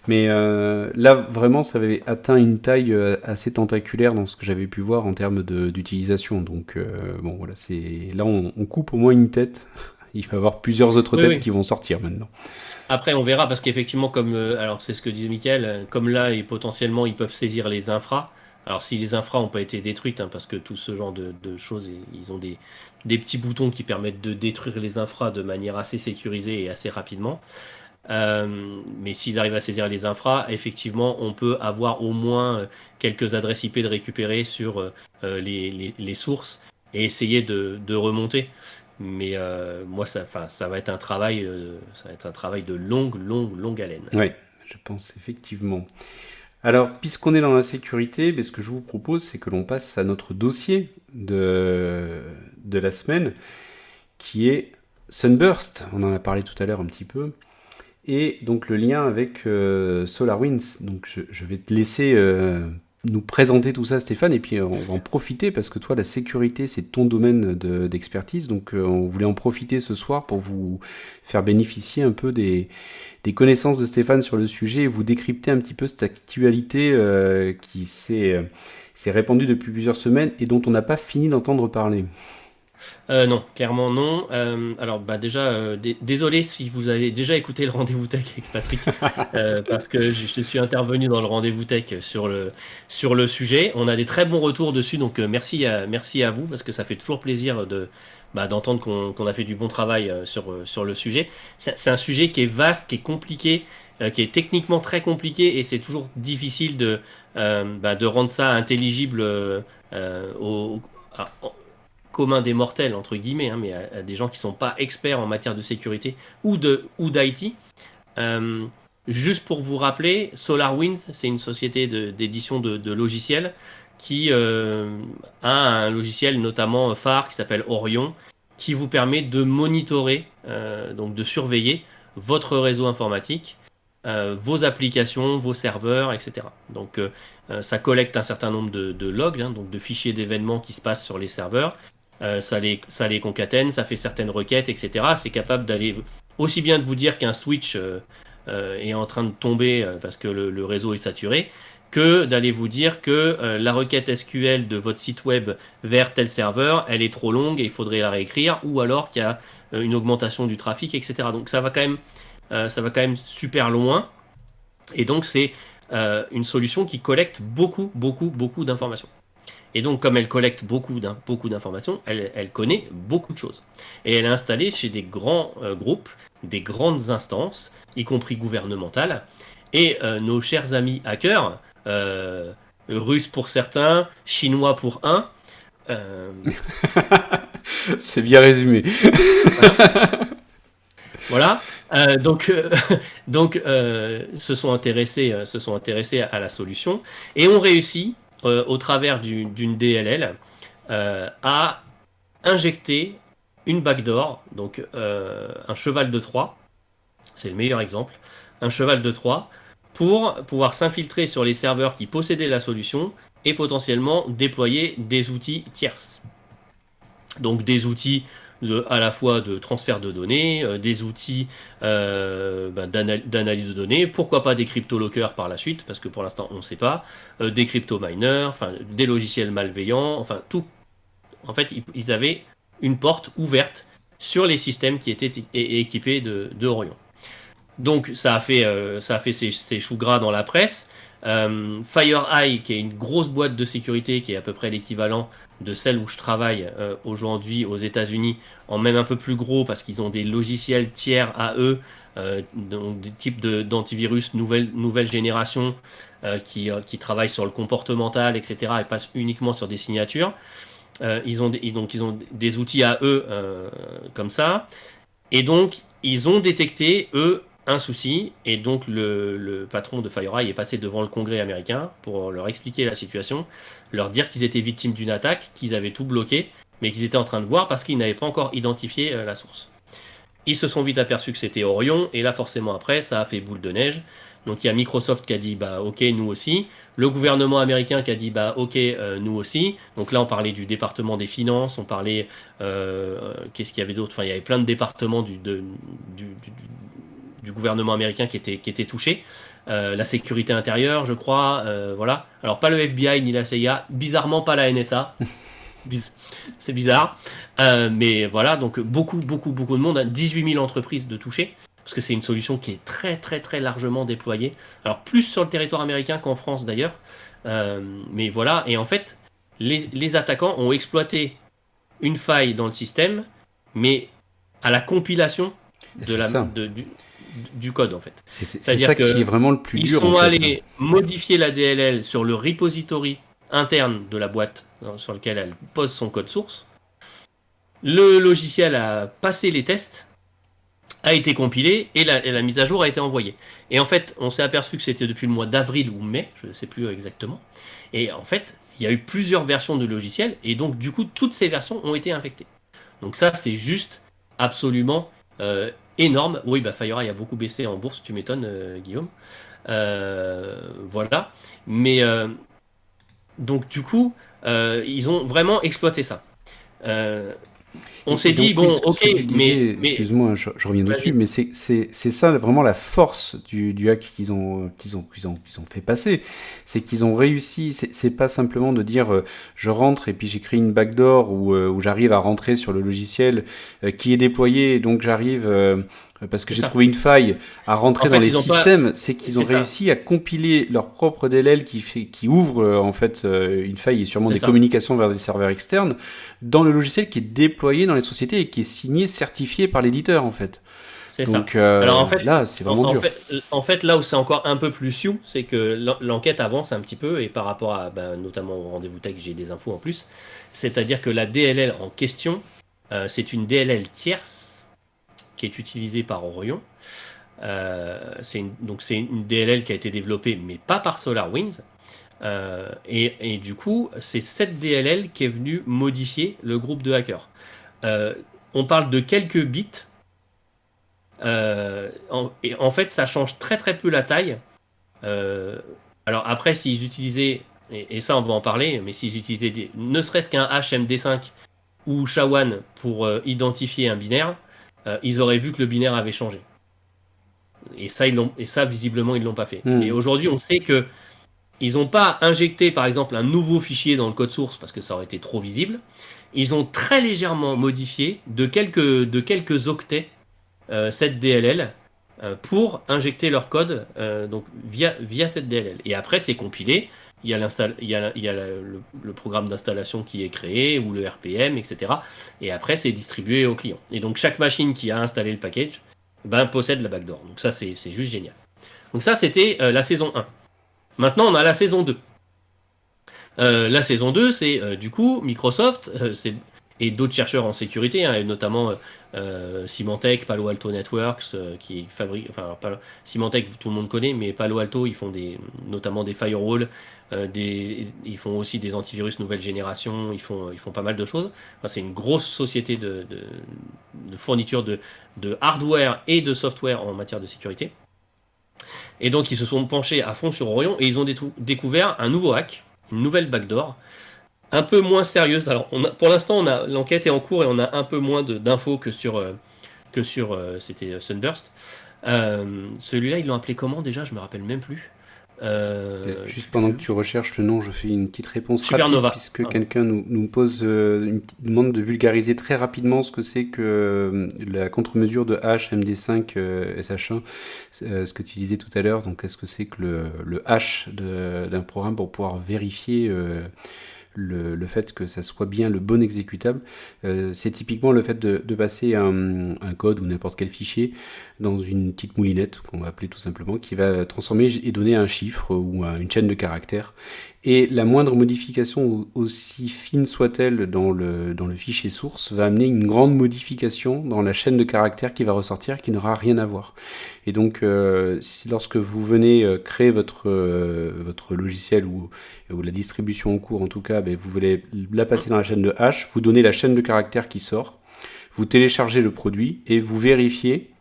Mais là, vraiment, ça avait atteint une taille assez tentaculaire dans ce que j'avais pu voir en termes d'utilisation. Donc, bon, voilà, là, on coupe au moins une tête. Il va y avoir plusieurs autres oui, têtes oui. qui vont sortir maintenant. Après, on verra parce qu'effectivement, comme alors c'est ce que disait Michael, comme là et potentiellement ils peuvent saisir les infras. Alors si les infras n'ont pas été détruites, hein, parce que tout ce genre de choses, ils ont des petits boutons qui permettent de détruire les infras de manière assez sécurisée et assez rapidement. Mais s'ils arrivent à saisir les infras, effectivement, on peut avoir au moins quelques adresses IP de récupérer sur les sources et essayer de remonter. Mais moi, ça va être ça va être un travail de longue haleine. Oui, je pense effectivement. Alors, puisqu'on est dans la sécurité, ben, ce que je vous propose, c'est que l'on passe à notre dossier de la semaine, qui est Sunburst. On en a parlé tout à l'heure un petit peu. Et donc le lien avec SolarWinds. Donc je vais te laisser nous présenter tout ça, Stéphane, et puis on va en profiter parce que toi, la sécurité, c'est ton domaine d'expertise. Donc on voulait en profiter ce soir pour vous faire bénéficier un peu des connaissances de Stéphane sur le sujet et vous décrypter un petit peu cette actualité qui s'est répandue depuis plusieurs semaines et dont on n'a pas fini d'entendre parler. Non, clairement non. Alors bah déjà, désolé si vous avez déjà écouté le rendez-vous tech avec Patrick, parce que je suis intervenu dans le rendez-vous tech sur le sujet. On a des très bons retours dessus, donc merci à vous, parce que ça fait toujours plaisir d'entendre qu'on a fait du bon travail sur le sujet. C'est un sujet qui est vaste, qui est compliqué, qui est techniquement très compliqué, et c'est toujours difficile de rendre ça intelligible au commun des mortels, entre guillemets, hein, mais à des gens qui ne sont pas experts en matière de sécurité ou d'IT. Euh, Juste pour vous rappeler, SolarWinds, c'est une société d'édition de logiciels qui a un logiciel notamment phare qui s'appelle Orion qui vous permet de monitorer, donc de surveiller votre réseau informatique, vos applications, vos serveurs, etc. Donc ça collecte un certain nombre de logs, hein, donc de fichiers d'événements qui se passent sur les serveurs. Ça les concatène, ça fait certaines requêtes, etc. C'est capable d'aller aussi bien de vous dire qu'un switch est en train de tomber parce que le réseau est saturé, que d'aller vous dire que la requête SQL de votre site web vers tel serveur, elle est trop longue et il faudrait la réécrire, ou alors qu'il y a une augmentation du trafic, etc. Donc ça va quand même super loin. Et donc c'est une solution qui collecte beaucoup, beaucoup, beaucoup d'informations. Et donc, comme elle collecte beaucoup d'informations, elle connaît beaucoup de choses. Et elle est installée chez des grands groupes, des grandes instances, y compris gouvernementales. Et nos chers amis hackers, russes pour certains, chinois pour un, C'est bien résumé. voilà. Se sont intéressés à la solution et ont réussi, au travers d'une DLL, à injecter une backdoor, donc un cheval de Troie, c'est le meilleur exemple, un cheval de Troie, pour pouvoir s'infiltrer sur les serveurs qui possédaient la solution et potentiellement déployer des outils tierces. Donc des outils à la fois de transfert de données, des outils d'analyse de données, pourquoi pas des crypto-lockers par la suite, parce que pour l'instant on ne sait pas, des crypto-miners, enfin des logiciels malveillants, enfin tout. En fait, ils avaient une porte ouverte sur les systèmes qui étaient équipés de Orion. Donc ça a fait ses choux gras dans la presse. FireEye, qui est une grosse boîte de sécurité, qui est à peu près l'équivalent de celle où je travaille aujourd'hui aux États-Unis, en même un peu plus gros parce qu'ils ont des logiciels tiers à eux, donc des types d'antivirus nouvelle génération qui travaillent sur le comportemental, etc. et passent uniquement sur des signatures. Ils ont des outils à eux comme ça. Et donc, ils ont détecté, eux, un souci, et donc le patron de FireEye est passé devant le Congrès américain pour leur expliquer la situation, leur dire qu'ils étaient victimes d'une attaque, qu'ils avaient tout bloqué, mais qu'ils étaient en train de voir parce qu'ils n'avaient pas encore identifié la source. Ils se sont vite aperçus que c'était Orion, et là forcément après, ça a fait boule de neige. Donc il y a Microsoft qui a dit bah ok, nous aussi. Le gouvernement américain qui a dit bah ok, nous aussi. Donc là on parlait du département des finances, on parlait qu'est-ce qu'il y avait d'autre. Enfin il y avait plein de départements du gouvernement américain qui étaient touchés. La sécurité intérieure, je crois, voilà. Alors pas le FBI ni la CIA, bizarrement pas la NSA. C'est bizarre. Mais voilà, donc beaucoup de monde, 18 000 entreprises de toucher, parce que c'est une solution qui est très très très largement déployée. Alors plus sur le territoire américain qu'en France d'ailleurs. Mais voilà, et en fait, les attaquants ont exploité une faille dans le système, mais à la compilation du code en fait. C'est ça qui est vraiment le plus dur. Ils sont allés modifier la DLL sur le repository interne de la boîte sur lequel elle pose son code source. Le logiciel a passé les tests, a été compilé et la mise à jour a été envoyée. Et en fait, on s'est aperçu que c'était depuis le mois d'avril ou mai, je ne sais plus exactement. Et en fait, il y a eu plusieurs versions de logiciel et donc du coup, toutes ces versions ont été infectées. Donc ça, c'est juste absolument énorme. Oui, bah FireEye a beaucoup baissé en bourse, tu m'étonnes, Guillaume. Voilà. Mais donc du coup, ils ont vraiment exploité ça. On s'est dit, bon, ok, mais... Excuse-moi, je reviens dessus, mais c'est ça vraiment la force du hack qu'ils ont fait passer. C'est qu'ils ont réussi, c'est pas simplement de dire je rentre et puis j'écris une backdoor où j'arrive à rentrer sur le logiciel qui est déployé, et donc j'arrive... parce que j'ai trouvé une faille à rentrer dans les systèmes, c'est qu'ils ont réussi à compiler leur propre DLL qui ouvre en fait une faille et sûrement des communications vers des serveurs externes dans le logiciel qui est déployé dans les sociétés et qui est signé, certifié par l'éditeur en fait. C'est donc, ça. Alors en fait, là, c'est vraiment dur. En fait, là où c'est encore un peu plus sioux, c'est que l'enquête avance un petit peu et par rapport à, notamment au rendez-vous tech, j'ai des infos en plus. C'est-à-dire que la DLL en question, c'est une DLL tierce qui est utilisée par Orion. C'est une DLL qui a été développée, mais pas par SolarWinds. Et du coup, c'est cette DLL qui est venue modifier le groupe de hackers. on parle de quelques bits. Et en fait, ça change très très peu la taille. Alors après, s'ils utilisaient, et ça on va en parler, mais s'ils utilisaient ne serait-ce qu'un HMD5 ou SHA-1 pour identifier un binaire, ils auraient vu que le binaire avait changé. Et ça visiblement, ils l'ont pas fait. Et aujourd'hui, on sait que ils n'ont pas injecté, par exemple, un nouveau fichier dans le code source parce que ça aurait été trop visible. Ils ont très légèrement modifié de quelques octets cette DLL pour injecter leur code donc via cette DLL. Et après, c'est compilé. Il y a le programme d'installation qui est créé, ou le RPM, etc. Et après, c'est distribué au client. Et donc, chaque machine qui a installé le package possède la backdoor. Donc ça, c'est juste génial. Donc ça, c'était la saison 1. Maintenant, on a la saison 2. La saison 2, c'est du coup Microsoft et d'autres chercheurs en sécurité, hein, et notamment Symantec, Palo Alto Networks, qui fabriquent. Enfin, Symantec, tout le monde connaît, mais Palo Alto, ils font notamment des firewalls, ils font aussi des antivirus nouvelle génération, ils font pas mal de choses. Enfin, c'est une grosse société de fourniture de hardware et de software en matière de sécurité. Et donc, ils se sont penchés à fond sur Orion et ils ont découvert un nouveau hack, une nouvelle backdoor, un peu moins sérieuse. Alors, pour l'instant, l'enquête est en cours et on a un peu moins d'infos que sur c'était Sunburst. Celui-là, ils l'ont appelé comment déjà? Je me rappelle même plus. Juste pendant que tu recherches le nom, je fais une petite réponse Supernova. rapide puisque quelqu'un nous pose une petite demande de vulgariser très rapidement ce que c'est que la contre-mesure de HMD5 SH1, ce que tu disais tout à l'heure. Donc, qu'est-ce que c'est que le hash d'un programme pour pouvoir vérifier le fait que ça soit bien le bon exécutable? C'est typiquement le fait de passer un code ou n'importe quel fichier dans une petite moulinette, qu'on va appeler tout simplement, qui va transformer et donner un chiffre ou une chaîne de caractères. Et la moindre modification, aussi fine soit-elle dans le fichier source, va amener une grande modification dans la chaîne de caractères qui va ressortir, qui n'aura rien à voir. Et donc, lorsque vous venez créer votre logiciel ou la distribution en cours, en tout cas, vous voulez la passer dans la chaîne de hash, vous donnez la chaîne de caractères qui sort, vous téléchargez le produit et vous vérifiez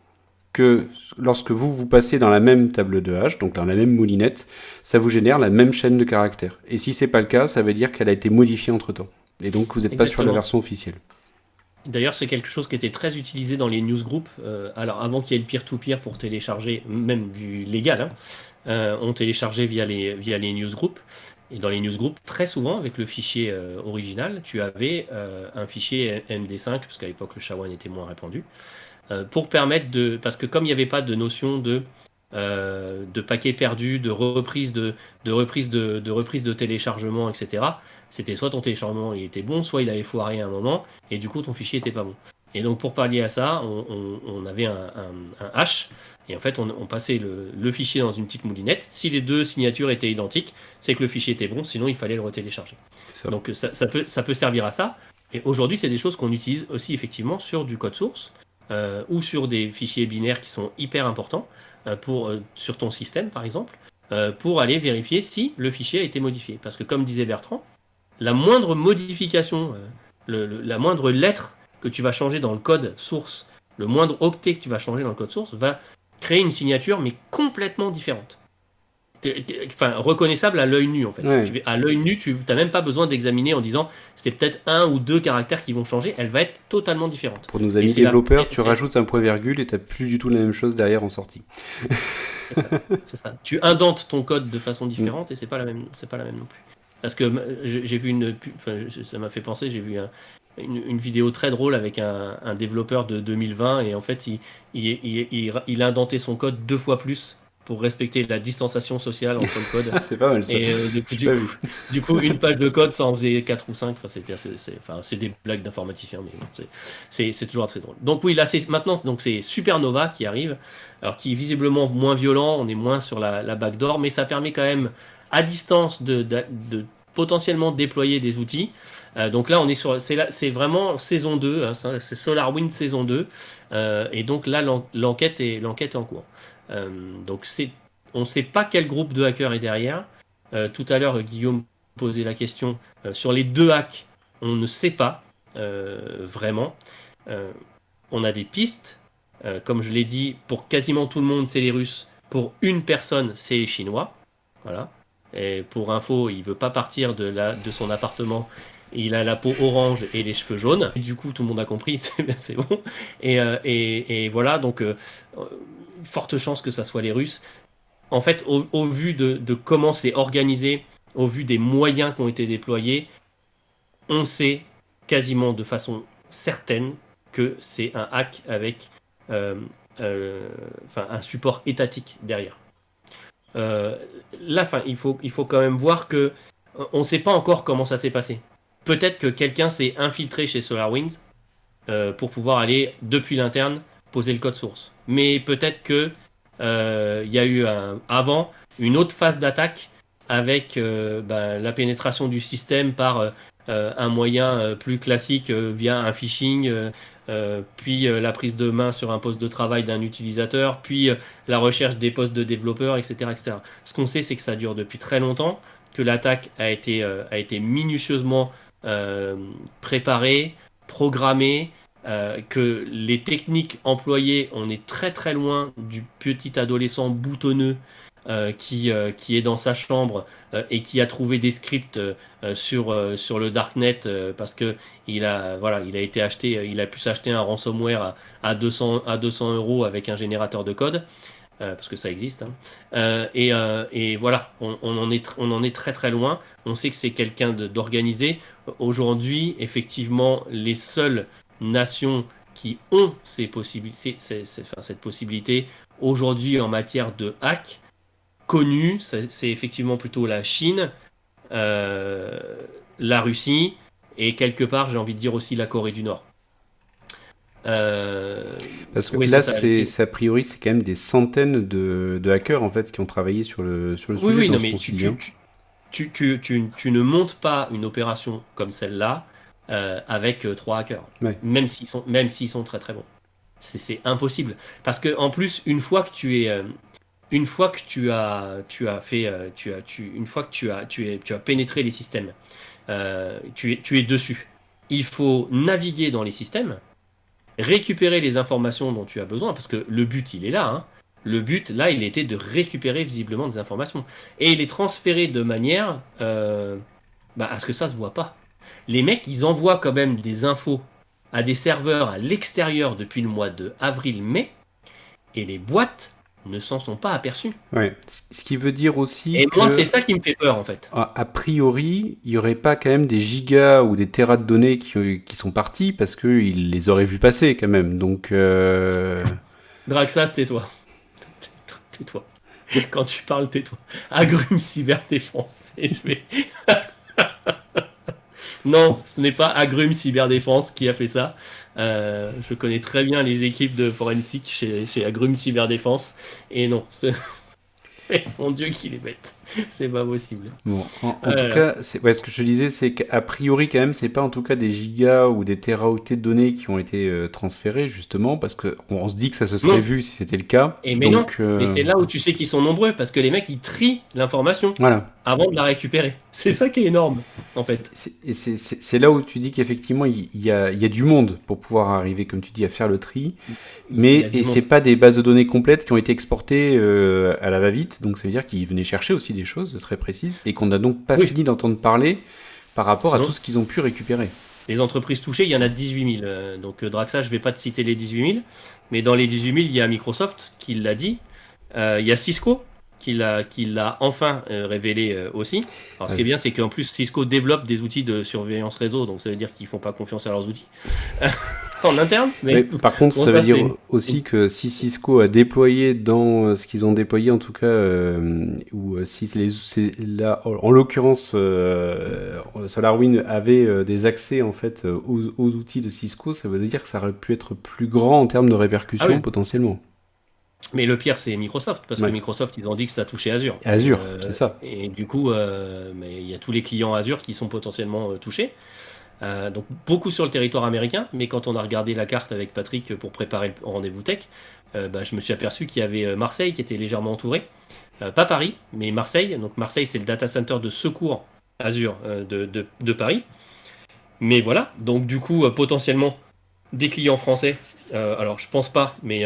que lorsque vous passez dans la même table de hash, donc dans la même moulinette, ça vous génère la même chaîne de caractères. Et si c'est pas le cas, ça veut dire qu'elle a été modifiée entre-temps. Et donc, vous n'êtes pas sur la version officielle. D'ailleurs, c'est quelque chose qui était très utilisé dans les newsgroups. Alors, avant qu'il y ait le peer-to-peer pour télécharger, même du légal, on téléchargeait via les newsgroups. Et dans les newsgroups, très souvent, avec le fichier original, tu avais un fichier MD5, parce qu'à l'époque, le SHA-1 était moins répandu, pour permettre parce que comme il n'y avait pas de notion de paquets perdus, de reprise de téléchargement, etc., c'était soit ton téléchargement il était bon, soit il avait foiré à un moment, et du coup ton fichier était pas bon. Et donc pour pallier à ça, on avait un hash, et en fait on passait le fichier dans une petite moulinette. Si les deux signatures étaient identiques, c'est que le fichier était bon, sinon il fallait le retélécharger. Donc ça peut servir à ça. Et aujourd'hui, c'est des choses qu'on utilise aussi effectivement sur du code source, ou sur des fichiers binaires qui sont hyper importants, sur ton système par exemple, pour aller vérifier si le fichier a été modifié. Parce que comme disait Bertrand, la moindre modification, la moindre lettre que tu vas changer dans le code source, le moindre octet que tu vas changer dans le code source va créer une signature mais complètement différente. Reconnaissable à l'œil nu en fait. Ouais. À l'œil nu, tu n'as même pas besoin d'examiner en disant c'était peut-être un ou deux caractères qui vont changer, elle va être totalement différente. Pour nos amis développeurs, tu rajoutes un point virgule et tu n'as plus du tout la même chose derrière en sortie. C'est ça. Tu indentes ton code de façon différente et c'est pas la même non plus. Parce que j'ai vu ça m'a fait penser, j'ai vu une vidéo très drôle avec un développeur de 2020 et en fait il a indenté son code 2 fois plus pour respecter la distanciation sociale entre le code. C'est pas mal ça. Et du coup, une page de code, ça en faisait 4 ou 5. C'est des blagues d'informaticiens, mais bon, c'est toujours très drôle. Donc oui, là, maintenant, c'est Supernova qui arrive, alors qui est visiblement moins violent, on est moins sur la backdoor, mais ça permet quand même à distance de potentiellement déployer des outils. Donc là, c'est vraiment saison 2, hein, c'est SolarWinds saison 2, et donc là, l'enquête est en cours. Donc on ne sait pas quel groupe de hackers est derrière. Tout à l'heure, Guillaume posait la question sur les deux hacks. On ne sait pas vraiment. On a des pistes. Comme je l'ai dit, pour quasiment tout le monde, c'est les Russes. Pour une personne, c'est les Chinois. Voilà. Et pour info, il veut pas partir de son appartement. Il a la peau orange et les cheveux jaunes. Et du coup, tout le monde a compris, c'est bon. Et voilà, donc, forte chance que ça soit les Russes. En fait, au vu de comment c'est organisé, au vu des moyens qui ont été déployés, on sait quasiment de façon certaine que c'est un hack avec euh, un support étatique derrière. Là, il faut quand même voir que on ne sait pas encore comment ça s'est passé. Peut-être que quelqu'un s'est infiltré chez SolarWinds pour pouvoir aller depuis l'interne poser le code source. Mais peut-être que y a eu avant une autre phase d'attaque avec la pénétration du système par un moyen plus classique via un phishing, puis la prise de main sur un poste de travail d'un utilisateur, puis la recherche des postes de développeurs, etc., etc. Ce qu'on sait, c'est que ça dure depuis très longtemps, que l'attaque a été minutieusement préparée, programmée, que les techniques employées, on est très très loin du petit adolescent boutonneux qui est dans sa chambre et qui a trouvé des scripts sur le darknet parce que il a été acheté, il a pu s'acheter un ransomware à 200 euros avec un générateur de code. Parce que ça existe. Hein. Et voilà, on en est très très loin. On sait que c'est quelqu'un d'organisé. Aujourd'hui, effectivement, les seules nations qui ont cette possibilité aujourd'hui en matière de hack, connue, c'est effectivement plutôt la Chine, la Russie et quelque part, j'ai envie de dire aussi la Corée du Nord. Parce que là, a priori, c'est quand même des centaines de hackers en fait qui ont travaillé sur le sujet. Oui, non, mais tu ne montes pas une opération comme celle-là avec 3 hackers, ouais. même s'ils sont très très bons. C'est impossible. Parce que en plus, une fois que tu as pénétré les systèmes, tu es dessus. Il faut naviguer dans les systèmes, récupérer les informations dont tu as besoin, parce que le but, il est là. Hein. Le but, là, il était de récupérer visiblement des informations et les transférer de manière à ce que ça se voit pas. Les mecs, ils envoient quand même des infos à des serveurs à l'extérieur depuis le mois de avril-mai, et les boîtes ne s'en sont pas aperçues. Ouais. Ce qui veut dire aussi et moi, c'est ça qui me fait peur, en fait. A priori, il n'y aurait pas quand même des gigas ou des terras de données qui sont partis parce qu'ils les auraient vus passer quand même. Donc, Draxas, tais-toi. Tais-toi. Quand tu parles, tais-toi. Agrume Cyberdéfense. Et je vais... Non, ce n'est pas Agrume Cyberdéfense qui a fait ça. Je connais très bien les équipes de forensique chez Agrume Cyberdéfense. Et non, mon Dieu qu'il est bête. C'est pas possible. Bon, en tout cas, ce que je te disais, c'est qu'a priori quand même, c'est pas en tout cas des gigas ou des téraoctets de données qui ont été transférés justement parce que on se dit que ça se serait vu si c'était le cas. Mais donc, non. Mais c'est là où tu sais qu'ils sont nombreux parce que les mecs ils trient l'information avant de la récupérer. C'est ça qui est énorme en fait. C'est là où tu dis qu'effectivement il y a du monde pour pouvoir arriver, comme tu dis, à faire le tri. Mais c'est pas des bases de données complètes qui ont été exportées à la va-vite. Donc ça veut dire qu'ils venaient chercher aussi des choses très précises et qu'on n'a donc pas fini d'entendre parler par rapport à tout ce qu'ils ont pu récupérer. Les entreprises touchées, il y en a 18 000. Donc Draxa, je ne vais pas te citer les 18 000, mais dans les 18 000, il y a Microsoft qui l'a dit. Il y a Cisco qui l'a enfin révélé aussi. Alors ce qui est bien, c'est qu'en plus, Cisco développe des outils de surveillance réseau, donc ça veut dire qu'ils ne font pas confiance à leurs outils. En interne. Mais par contre, ça veut dire aussi que si Cisco a déployé dans ce qu'ils ont déployé, en tout cas, ou si là, en l'occurrence, SolarWinds avait des accès en fait aux outils de Cisco, ça veut dire que ça aurait pu être plus grand en termes de répercussions potentiellement. Mais le pire, c'est Microsoft, parce que Microsoft, ils ont dit que ça touchait Azure. Azure, c'est ça. Et du coup, il y a tous les clients Azure qui sont potentiellement touchés. Donc beaucoup sur le territoire américain, mais quand on a regardé la carte avec Patrick pour préparer le rendez-vous tech, je me suis aperçu qu'il y avait Marseille qui était légèrement entouré. Pas Paris, mais Marseille. Donc Marseille, c'est le data center de secours Azure de Paris. Mais voilà, donc du coup, potentiellement, des clients français. Alors je pense pas, mais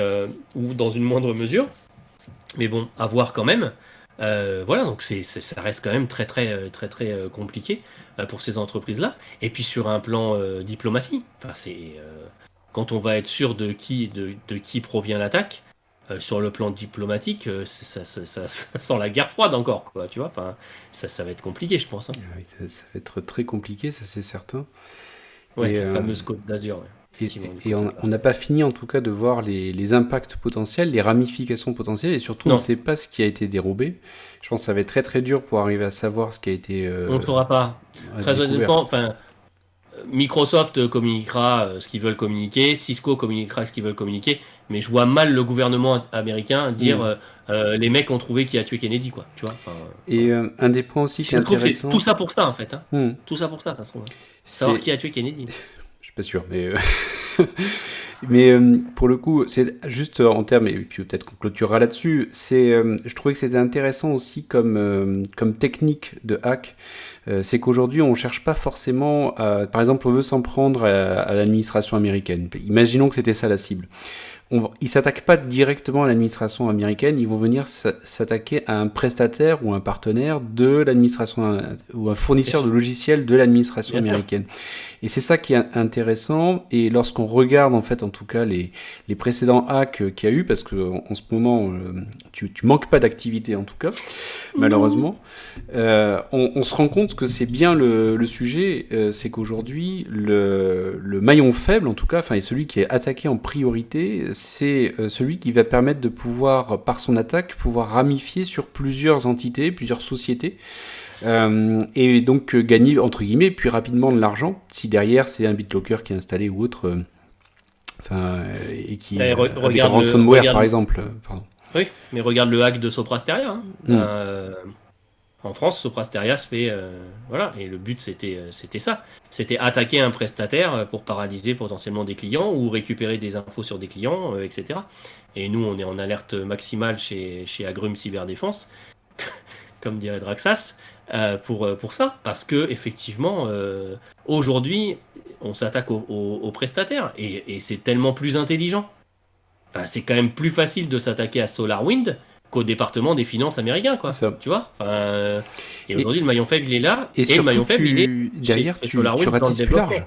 ou dans une moindre mesure. Mais bon, à voir quand même. Voilà, donc ça reste quand même très compliqué pour ces entreprises-là. Et puis sur un plan diplomatie, enfin, quand on va être sûr de qui provient l'attaque, sur le plan diplomatique, ça sent la guerre froide encore, quoi, tu vois. Enfin, ça va être compliqué, je pense, hein. Oui, ça va être très compliqué, ça c'est certain. Ouais, Et, avec la fameuse Côte d'Azur, ouais. et, Effectivement, du et côté on n'a pas fini en tout cas de voir les impacts potentiels, les ramifications potentielles, et surtout on ne Non, sait pas ce qui a été dérobé. Je pense que ça va être très très dur pour arriver à savoir ce qui a été on ne saura pas. Très découvert. honnêtement, enfin, Microsoft communiquera ce qu'ils veulent communiquer, Cisco communiquera ce qu'ils veulent communiquer, mais je vois mal le gouvernement américain dire Hmm. les mecs ont trouvé qui a tué Kennedy, quoi. Tu vois, enfin, Et voilà. un des points aussi Si qui est ça se trouve, c'est tout intéressant, ça pour ça, en fait, hein. hmm, Tout ça pour ça, ça se trouve, hein. Savoir c'est, qui a tué Kennedy. je suis pas sûr, mais mais pour le coup, c'est juste en termes, et puis peut-être qu'on clôturera là-dessus, je trouvais que c'était intéressant aussi comme technique de hack. C'est qu'aujourd'hui, on cherche pas forcément par exemple, on veut s'en prendre à l'administration américaine. Imaginons que c'était ça la cible. Ils s'attaquent pas directement à l'administration américaine, ils vont venir s'attaquer à un prestataire ou un partenaire de l'administration ou un Bien fournisseur de sûr, logiciels de l'administration bien sûr. américaine. Et c'est ça qui est intéressant. Et lorsqu'on regarde en fait en tout cas les précédents hacks qu'il y a eu, parce que en ce moment tu manques pas d'activité en tout cas, Non. malheureusement, on se rend compte que c'est bien le sujet, c'est qu'aujourd'hui le maillon faible en tout cas, enfin et celui qui est attaqué en priorité, c'est celui qui va permettre de pouvoir par son attaque pouvoir ramifier sur plusieurs entités, plusieurs sociétés. Et donc gagner entre guillemets plus rapidement de l'argent si derrière c'est un BitLocker qui est installé ou autre, et qui Eh, avec un regarde ransomware par exemple, pardon. oui, mais regarde le hack de Soprasteria, hein. Hmm. En France, Soprasteria se fait, voilà, et le but c'était ça, c'était attaquer un prestataire pour paralyser potentiellement des clients ou récupérer des infos sur des clients, etc. Et nous, on est en alerte maximale chez Agrum Cyberdéfense, comme dirait Draxas, pour ça, parce que effectivement, aujourd'hui, on s'attaque aux prestataires et c'est tellement plus intelligent. Enfin, c'est quand même plus facile de s'attaquer à SolarWind qu'au département des finances américain, C'est quoi. ça. Tu vois? Enfin, et Et, aujourd'hui, le maillon faible, il est là, et et le surtout maillon faible, il est derrière chez tu SolarWinds dans le ratisses plus développement. large.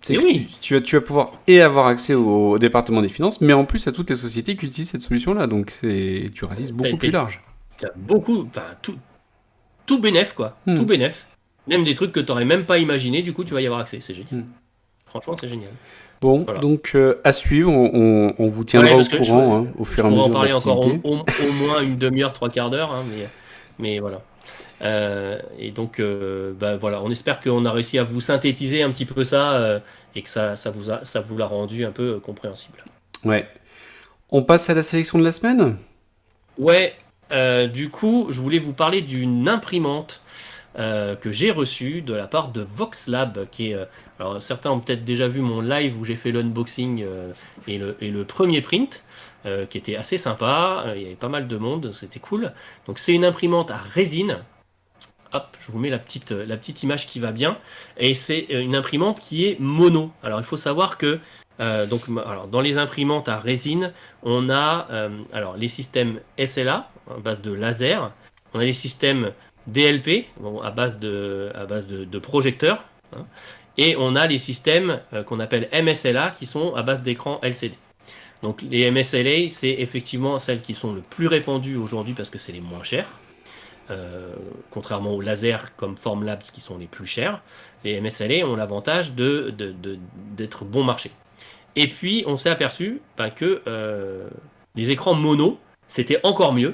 C'est Et que oui, tu vas pouvoir et avoir accès au département des finances, mais en plus à toutes les sociétés qui utilisent cette solution-là. Donc tu ratisses beaucoup plus large. t'as beaucoup, enfin, tout bénef, quoi. Hmm. Tout bénef. Même des trucs que t'aurais même pas imaginé, du coup, tu vas y avoir accès. C'est génial. Hmm. Franchement, c'est génial. Bon, Voilà. donc à suivre, on vous Ouais, tiendra au parce que courant hein, au je fur et à pourrais en mesure de parler encore l'activité. au moins une demi-heure, trois quarts d'heure, hein, mais voilà. Et donc, bah, voilà, on espère qu'on a réussi à vous synthétiser un petit peu ça et que ça vous l'a rendu un peu compréhensible. Ouais. On passe à la sélection de la semaine? Ouais, du coup, je voulais vous parler d'une imprimante que j'ai reçue de la part de VoxLab, qui est, alors certains ont peut-être déjà vu mon live où j'ai fait l'unboxing et le premier print, qui était assez sympa. Il y avait pas mal de monde, c'était cool. Donc c'est une imprimante à résine. Hop, je vous mets la petite image qui va bien. Et c'est une imprimante qui est mono. Alors il faut savoir que donc, alors, dans les imprimantes à résine, on a alors, les systèmes SLA à base de laser, on a les systèmes DLP bon, à base de projecteurs, hein, et on a les systèmes qu'on appelle MSLA qui sont à base d'écran LCD. Donc les MSLA, c'est effectivement celles qui sont le plus répandues aujourd'hui parce que c'est les moins chères. Contrairement aux lasers comme Formlabs qui sont les plus chers, les MSLA ont l'avantage d'être bon marché. Et puis on s'est aperçu que les écrans mono, c'était encore mieux,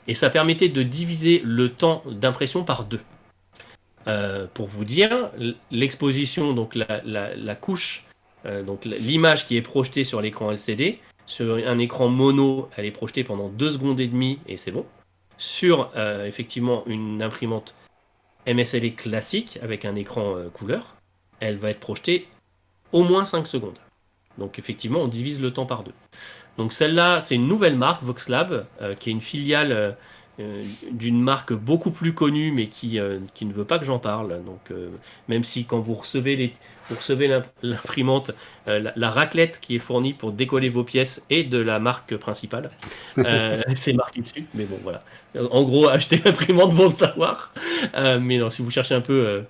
et ça permettait de diviser le temps d'impression par deux. Pour vous dire, l'exposition, donc la couche, donc l'image qui est projetée sur l'écran LCD, sur un écran mono, elle est projetée pendant 2 secondes et demie et c'est bon. Sur effectivement une imprimante MSLA classique avec un écran couleur, elle va être projetée au moins 5 secondes. Donc effectivement, on divise le temps par deux. Donc celle-là, c'est une nouvelle marque, VoxLab, qui est une filiale d'une marque beaucoup plus connue, mais qui ne veut pas que j'en parle. Donc, même si quand vous recevez l'imprimante, la raclette qui est fournie pour décoller vos pièces est de la marque principale, c'est marqué dessus. Mais bon, voilà. En gros, achetez l'imprimante pour le savoir. Mais non, si vous cherchez un peu,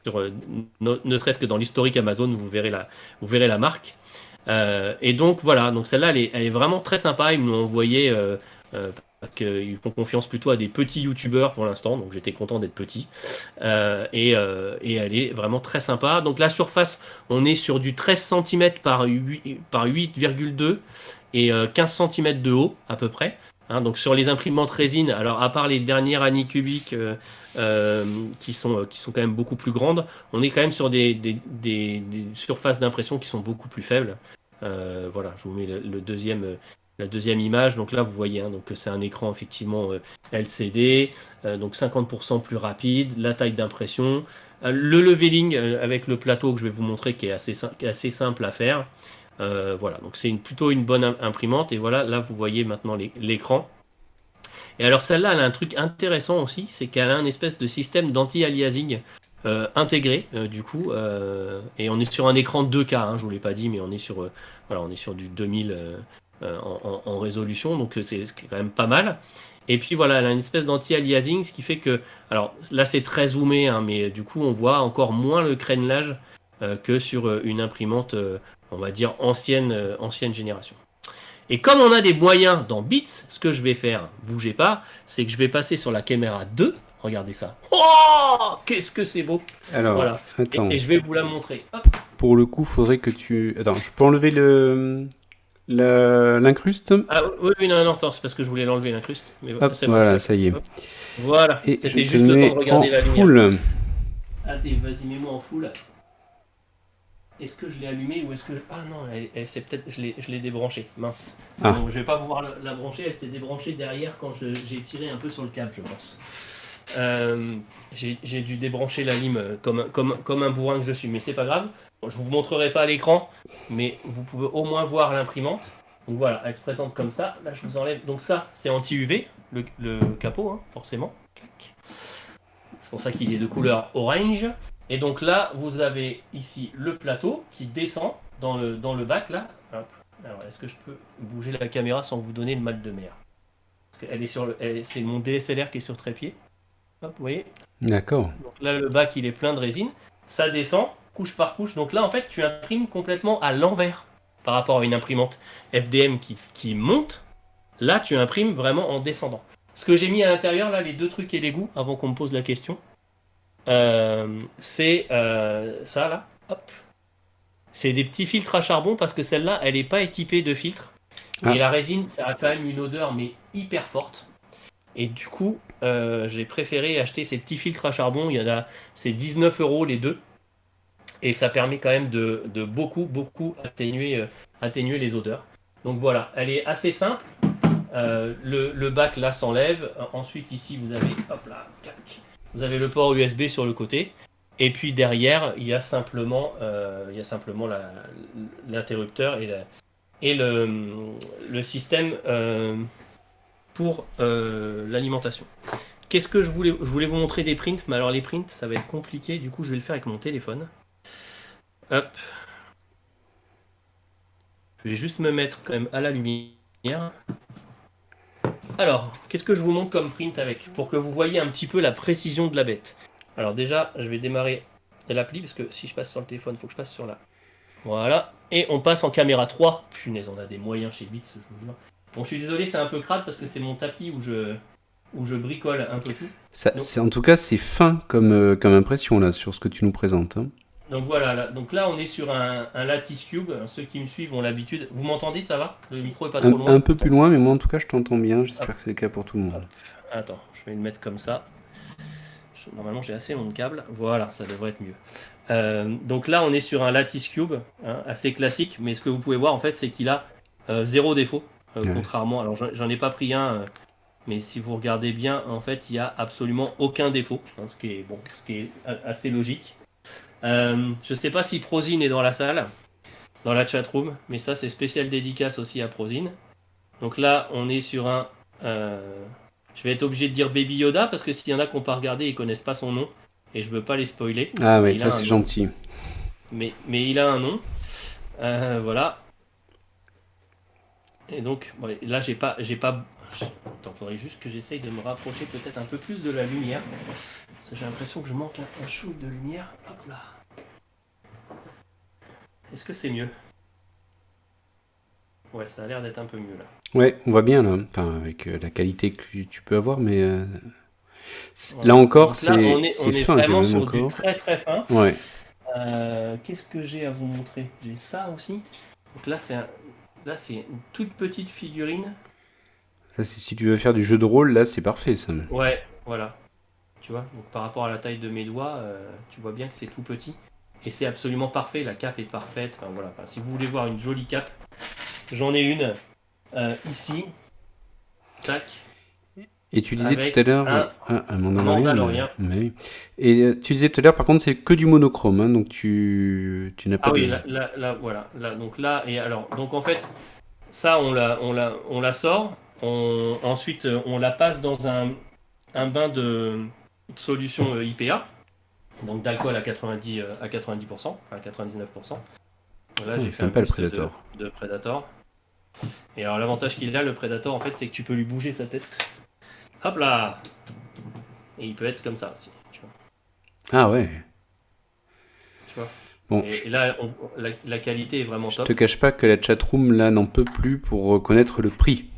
sur, ne serait-ce que dans l'historique Amazon, vous verrez la marque. Et donc voilà, donc celle-là, elle est vraiment très sympa. Ils me l'ont envoyé parce qu'ils font confiance plutôt à des petits youtubeurs pour l'instant, donc j'étais content d'être petit. Et elle est vraiment très sympa. Donc la surface, on est sur du 13 cm par 8,2 et 15 cm de haut à peu près. Hein, donc sur les imprimantes résine, alors à part les dernières Anycubic qui sont quand même beaucoup plus grandes, on est quand même sur des surfaces d'impression qui sont beaucoup plus faibles. Voilà, je vous mets la deuxième image. Donc là, vous voyez, hein, donc c'est un écran effectivement LCD, donc 50% plus rapide, la taille d'impression, le leveling avec le plateau que je vais vous montrer qui est assez simple à faire. Voilà, donc c'est plutôt une bonne imprimante. Et voilà, là, vous voyez maintenant l'écran. Et alors celle-là, elle a un truc intéressant aussi, c'est qu'elle a un espèce de système d'anti-aliasing intégré du coup, et on est sur un écran 2K, hein, je vous l'ai pas dit, mais on est sur du 2000 en résolution, donc c'est quand même pas mal. Et puis voilà, elle a une espèce d'anti-aliasing, ce qui fait que, alors là c'est très zoomé, hein, mais du coup on voit encore moins le crénelage que sur une imprimante, on va dire ancienne génération. Et comme on a des moyens dans Bits, ce que je vais faire, bougez pas, c'est que je vais passer sur la caméra 2. Regardez ça. Oh, qu'est-ce que c'est beau. Alors, voilà. attends. Et je vais vous la montrer. Hop. Pour le coup, faudrait que tu... Attends, je peux enlever l'incruste. Ah oui, non, c'est parce que je voulais l'enlever l'incruste. Mais hop, voilà, ça y est. Hop. Voilà, et c'était juste le temps de regarder la lumière. Full. Allez, vas-y, mets-moi en full. Est-ce que je l'ai allumé ou est-ce que... Ah non, c'est peut-être... Je l'ai débranché, mince. Ah. Donc, je vais pas pouvoir la brancher, elle s'est débranchée derrière quand j'ai tiré un peu sur le câble, je pense. J'ai dû débrancher la lime comme un bourrin que je suis, mais c'est pas grave. Bon, je vous montrerai pas à l'écran, mais vous pouvez au moins voir l'imprimante. Donc voilà, elle se présente comme ça. Là, je vous enlève. Donc ça, c'est anti-UV, le capot, hein, forcément. C'est pour ça qu'il est de couleur orange. Et donc là, vous avez ici le plateau qui descend dans le bac là. Hop. Alors, est-ce que je peux bouger la caméra sans vous donner le mal de mer? Parce qu'elle c'est mon DSLR qui est sur trépied. Hop, vous voyez? D'accord. Donc là, le bac, il est plein de résine. Ça descend, couche par couche. Donc là, en fait, tu imprimes complètement à l'envers par rapport à une imprimante FDM qui monte. Là, tu imprimes vraiment en descendant. Ce que j'ai mis à l'intérieur, là, les deux trucs et l'égout, avant qu'on me pose la question, c'est ça, là. Hop. C'est des petits filtres à charbon parce que celle-là, elle n'est pas équipée de filtres. Et la résine, ça a quand même une odeur, mais hyper forte. Et du coup, j'ai préféré acheter ces petits filtres à charbon. C'est 19 € les deux. Et ça permet quand même de beaucoup atténuer les odeurs. Donc voilà, elle est assez simple. Le bac là s'enlève. Ensuite ici vous avez, hop là, clac. Vous avez le port USB sur le côté. Et puis derrière, il y a simplement l'interrupteur et le système pour l'alimentation. Qu'est-ce que je voulais vous montrer des prints, mais alors les prints, ça va être compliqué. Du coup, je vais le faire avec mon téléphone. Hop. Je vais juste me mettre quand même à la lumière. Alors, qu'est-ce que je vous montre comme print avec, pour que vous voyez un petit peu la précision de la bête. Alors déjà, je vais démarrer l'appli, parce que si je passe sur le téléphone, il faut que je passe sur là. Voilà. Et on passe en caméra 3. Punaise, on a des moyens chez Beats, je vous jure. Bon, je suis désolé, c'est un peu crade, parce que c'est mon tapis où je bricole un peu tout. En tout cas, c'est fin comme impression, là, sur ce que tu nous présentes. Hein. Donc voilà, donc là on est sur un Lattice Cube. Ceux qui me suivent ont l'habitude. Vous m'entendez, ça va? Le micro est pas trop loin? Un peu plus loin, mais moi en tout cas je t'entends bien. J'espère que c'est le cas pour tout le monde. Attends, je vais le mettre comme ça. Normalement j'ai assez long de câble. Voilà, ça devrait être mieux. Donc là on est sur un Lattice Cube, hein, assez classique. Mais ce que vous pouvez voir en fait, c'est qu'il a zéro défaut. Contrairement, alors j'en ai pas pris un. Mais si vous regardez bien, en fait, il n'y a absolument aucun défaut. Hein, ce qui est assez logique. Je sais pas si Prozine est dans la salle, dans la chatroom, mais ça c'est spécial dédicace aussi à Prozine. Donc là on est sur un Euh, je vais être obligé de dire Baby Yoda parce que s'il y en a qui n'ont pas regardé, ils connaissent pas son nom et je veux pas les spoiler. Ah Mais ouais, il ça a un c'est nom. gentil. Mais il a un nom. Voilà. Et donc, ouais, là, Attends, faudrait juste que j'essaye de me rapprocher peut-être un peu plus de la lumière. Parce que j'ai l'impression que je manque un shoot de lumière. Hop là. Est-ce que c'est mieux? Ouais, ça a l'air d'être un peu mieux là. Ouais, on voit bien là, enfin avec la qualité que tu peux avoir, mais là Voilà. encore Donc là, c'est on est fin quand vraiment même sur du encore. très très fin. Ouais, Qu'est-ce que j'ai à vous montrer? J'ai ça aussi. Donc là, là, c'est une toute petite figurine. ça c'est si tu veux faire du jeu de rôle, là c'est parfait ça. Ouais, voilà. Tu vois, donc par rapport à la taille de mes doigts, tu vois bien que c'est tout petit. Et c'est absolument parfait, la cape est parfaite. Enfin, voilà. Enfin, si vous voulez voir une jolie cape, j'en ai une ici, tac, Et tu disais tout à avec l'heure, un ah, Mandalorian, Mandalorian. mais oui. Et tu disais tout à l'heure par contre c'est que du monochrome, hein, donc tu n'as pas Ah oui, de... là, voilà. Là, donc là, et alors, donc en fait, ça, on la sort. Ensuite, on la passe dans un bain de solution IPA, donc d'alcool à 90%, à 99%. Là, Oh, j'ai fait un sympa le buste Predator. de Predator. Et alors, l'avantage qu'il a, le Predator, en fait, c'est que tu peux lui bouger sa tête. Hop là! Et il peut être comme ça aussi, Ah ouais. tu vois. Bon, Et là, la qualité est vraiment je te top. cache pas que la chatroom là n'en peut plus pour reconnaître le prix.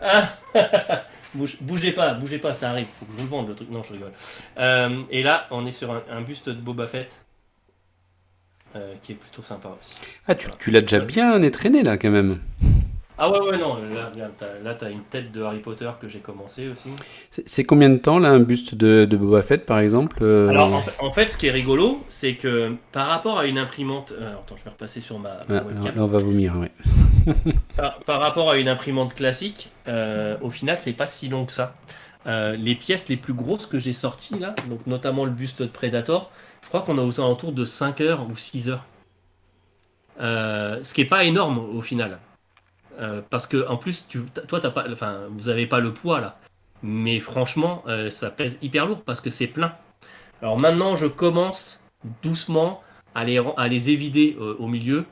Ah bougez pas, ça arrive. Faut que je vous le vende le truc. Non, je rigole. Et là, on est sur un buste de Boba Fett qui est plutôt sympa aussi. Ah, Voilà. tu l'as déjà Euh, bien étraîné là quand même. ah ouais, ouais, non. Là, regarde, t'as une tête de Harry Potter que j'ai commencé aussi. C'est combien de temps là un buste de Boba Fett par exemple Alors, en fait, ce qui est rigolo, c'est que par rapport à une imprimante. Attends, je vais repasser sur ma Ah, webcam. là on va vomir, ouais. Par rapport à une imprimante classique, au final, c'est pas si long que ça. Les pièces les plus grosses que j'ai sorties là, donc notamment le buste de Predator, je crois qu'on a aux alentours de 5 heures ou 6 heures. Ce qui est pas énorme au final. Parce que en plus, toi, t'as pas, enfin, vous avez pas le poids là. Mais franchement, ça pèse hyper lourd parce que c'est plein. Alors maintenant, je commence doucement à les évider au milieu.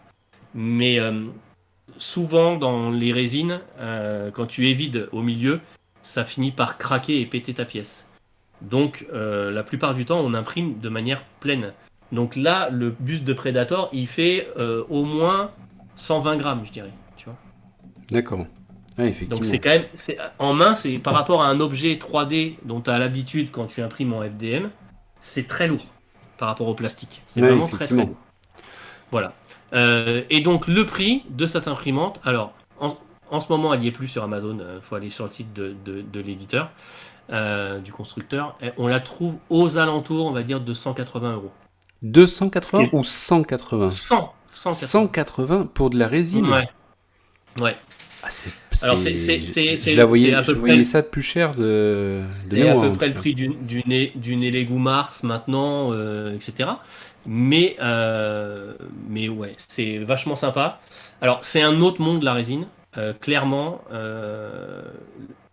Mais souvent dans les résines, quand tu évides au milieu, ça finit par craquer et péter ta pièce. Donc la plupart du temps, on imprime de manière pleine. Donc là, le buste de Predator, il fait au moins 120 grammes, je dirais. Tu vois. D'accord. Ah, Donc c'est effectivement. quand même, en main, c'est par rapport à un objet 3D dont tu as l'habitude quand tu imprimes en FDM, c'est très lourd par rapport au plastique. C'est Ouais, vraiment très très effectivement. lourd. Voilà. Et donc le prix de cette imprimante, alors en ce moment elle n'y est plus sur Amazon, il faut aller sur le site de l'éditeur, du constructeur, et on la trouve aux alentours, on va dire, de 180 euros. Ce qui 280 est ou 180? 180. 180 pour de la résine? Ouais, ouais. Ah, Alors c'est à peu je voyais près, ça plus cher de c'est à mémoire peu en tout près le cas. prix d'une Lego Mars maintenant, etc. Mais, mais ouais, c'est vachement sympa. Alors, c'est un autre monde, la résine. Clairement,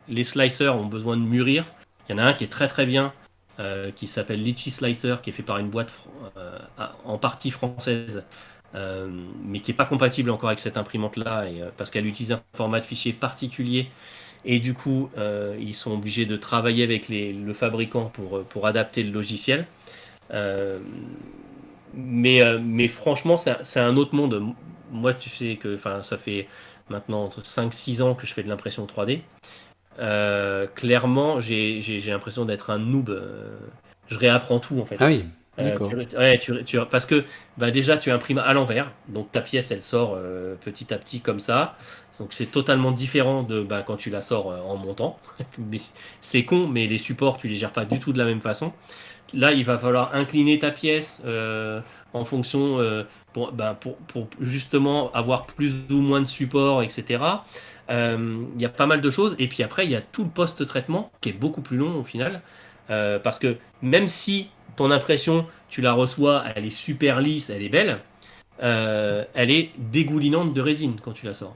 les slicers ont besoin de mûrir. Il y en a un qui est très très bien, qui s'appelle Litchi Slicer, qui est fait par une boîte en partie française, mais qui n'est pas compatible encore avec cette imprimante-là, parce qu'elle utilise un format de fichier particulier. Et du coup, ils sont obligés de travailler avec le fabricant pour adapter le logiciel. Euh, mais franchement, c'est un autre monde. Moi, tu sais que ça fait maintenant entre 5-6 ans que je fais de l'impression 3D. Clairement, j'ai l'impression d'être un noob. Je réapprends tout en Ah fait. oui, d'accord. Ouais, parce que bah, déjà, tu imprimes à l'envers. Donc ta pièce, elle sort petit à petit comme ça. Donc c'est totalement différent de bah, quand tu la sors en montant. Mais c'est con, mais les supports, tu les gères pas du tout de la même façon. Là, il va falloir incliner ta pièce en fonction pour justement avoir plus ou moins de support, etc. Il y a pas mal de choses. Et puis après, il y a tout le post-traitement qui est beaucoup plus long au final. Parce que même si ton impression, tu la reçois, elle est super lisse, elle est belle, elle est dégoulinante de résine quand tu la sors.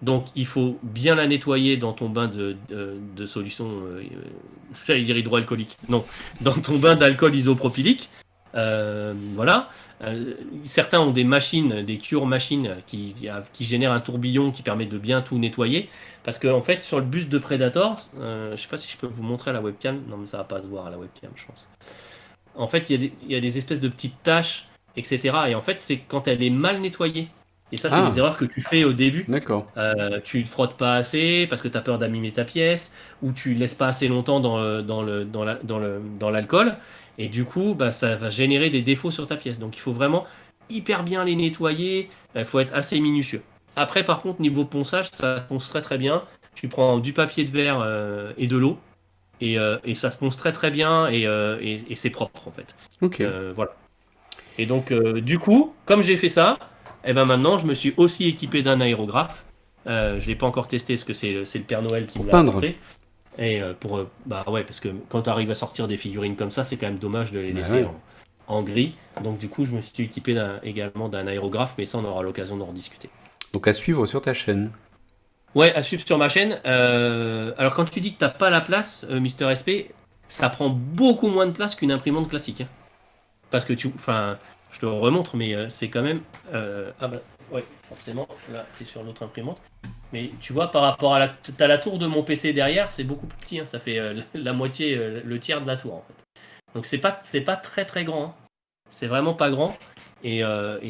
Donc il faut bien la nettoyer dans ton bain de solution, j'allais dire hydroalcoolique, non, dans ton bain d'alcool isopropylique. Voilà. Certains ont des machines, des cure machines qui génèrent un tourbillon qui permet de bien tout nettoyer. Parce qu'en fait, sur le buste de Predator, je sais pas si je peux vous montrer à la webcam. Non, mais ça va pas se voir à la webcam, je pense. En fait, il y a des espèces de petites taches, etc. Et en fait, c'est quand elle est mal nettoyée. Et ça, c'est des erreurs que tu fais au début. D'accord. Tu ne frottes pas assez parce que tu as peur d'abîmer ta pièce, ou tu laisses pas assez longtemps dans l'alcool. Et du coup, bah, ça va générer des défauts sur ta pièce. Donc il faut vraiment hyper bien les nettoyer. Il faut être assez minutieux. Après, par contre, niveau ponçage, ça ponce très très bien. Tu prends du papier de verre et de l'eau. Et ça se ponce très très bien et c'est propre en fait. Ok. Voilà. Et donc, du coup, comme j'ai fait ça, et ben maintenant, je me suis aussi équipé d'un aérographe. Je ne l'ai pas encore testé parce que c'est le Père Noël qui Pour me l'a peindre. apporté. Et bah ouais, parce que quand tu arrives à sortir des figurines comme ça, c'est quand même dommage de les Bah laisser ouais. en gris. Donc, du coup, je me suis équipé également d'un aérographe, mais ça, on aura l'occasion d'en rediscuter. Donc à suivre sur ta chaîne. Ouais, à suivre sur ma chaîne. Alors, quand tu dis que t'as pas la place, Mister SP, ça prend beaucoup moins de place qu'une imprimante classique, hein. Parce que enfin, je te remontre, mais c'est quand même. Ah bah, ouais, forcément, là, t'es sur l'autre imprimante. Mais tu vois, par rapport à t'as la tour de mon PC derrière, c'est beaucoup plus petit, hein. Ça fait la moitié, le tiers de la tour, en fait. Donc, c'est pas très très grand, hein. C'est vraiment pas grand. Et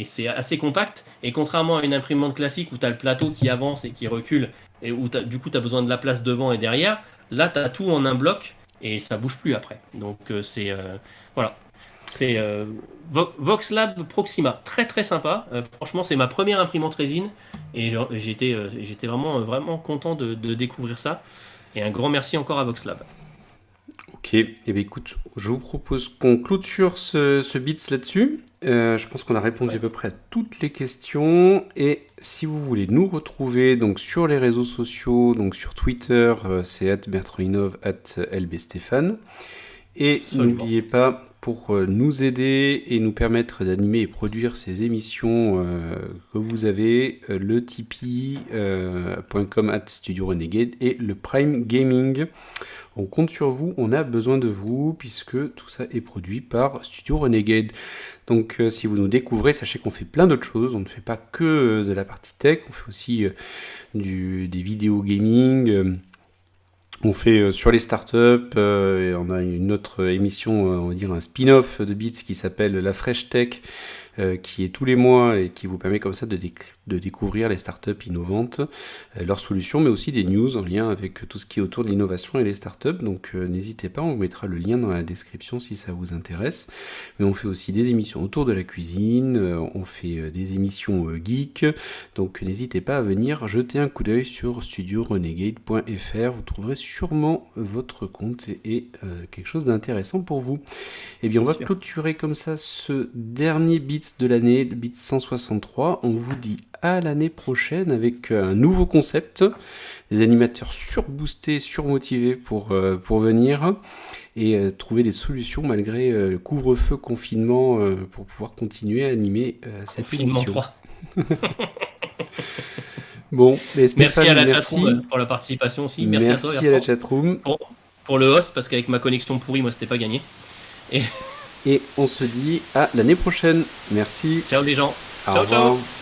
c'est assez compact. Et contrairement à une imprimante classique où tu as le plateau qui avance et qui recule, et où du coup tu as besoin de la place devant et derrière, là tu as tout en un bloc et ça bouge plus après. Donc voilà. C'est Voxlab Proxima. Très très sympa. Franchement, c'est ma première imprimante résine et j'étais vraiment content de découvrir ça. Et un grand merci encore à Voxlab. Ok, et bien écoute, je vous propose qu'on clôture ce bits là-dessus. Je pense qu'on a répondu à Ouais. peu près à toutes les questions. Et si vous voulez nous retrouver donc sur les réseaux sociaux, donc sur Twitter, c'est @bertrandinov, @lbstéphane. Et Absolument. n'oubliez pas, pour nous aider et nous permettre d'animer et produire ces émissions que vous avez, le tipeee.com @studio renegade et le Prime Gaming. On compte sur vous, on a besoin de vous, puisque tout ça est produit par Studio Renegade. Donc si vous nous découvrez, sachez qu'on fait plein d'autres choses. On ne fait pas que de la partie tech, on fait aussi des vidéos gaming. On fait sur les startups, et on a une autre émission, on va dire un spin-off de Beats qui s'appelle La Fresh Tech, qui est tous les mois et qui vous permet comme ça de découvrir les startups innovantes, leurs solutions, mais aussi des news en lien avec tout ce qui est autour de l'innovation et les startups. Donc n'hésitez pas, on vous mettra le lien dans la description si ça vous intéresse. Mais on fait aussi des émissions autour de la cuisine, on fait des émissions geek. Donc n'hésitez pas à venir jeter un coup d'œil sur studiorenegade.fr. Vous trouverez sûrement votre compte et quelque chose d'intéressant pour vous. Et bien on C'est va sûr. clôturer comme ça ce dernier Beats de l'année, le Beats 163. On vous dit à l'année prochaine avec un nouveau concept, des animateurs surboostés, surmotivés pour venir et trouver des solutions malgré couvre-feu, confinement pour pouvoir continuer à animer cette Confinement émission. 3. Bon, et Merci Stéphane, à la merci. chatroom pour la participation aussi. Merci à toi, Merci à la Bertrand, chatroom. pour le host, parce qu'avec ma connexion pourrie, moi, c'était pas gagné. Et Et on se dit à l'année prochaine. Merci. ciao les gens. Au Ciao, ciao. revoir.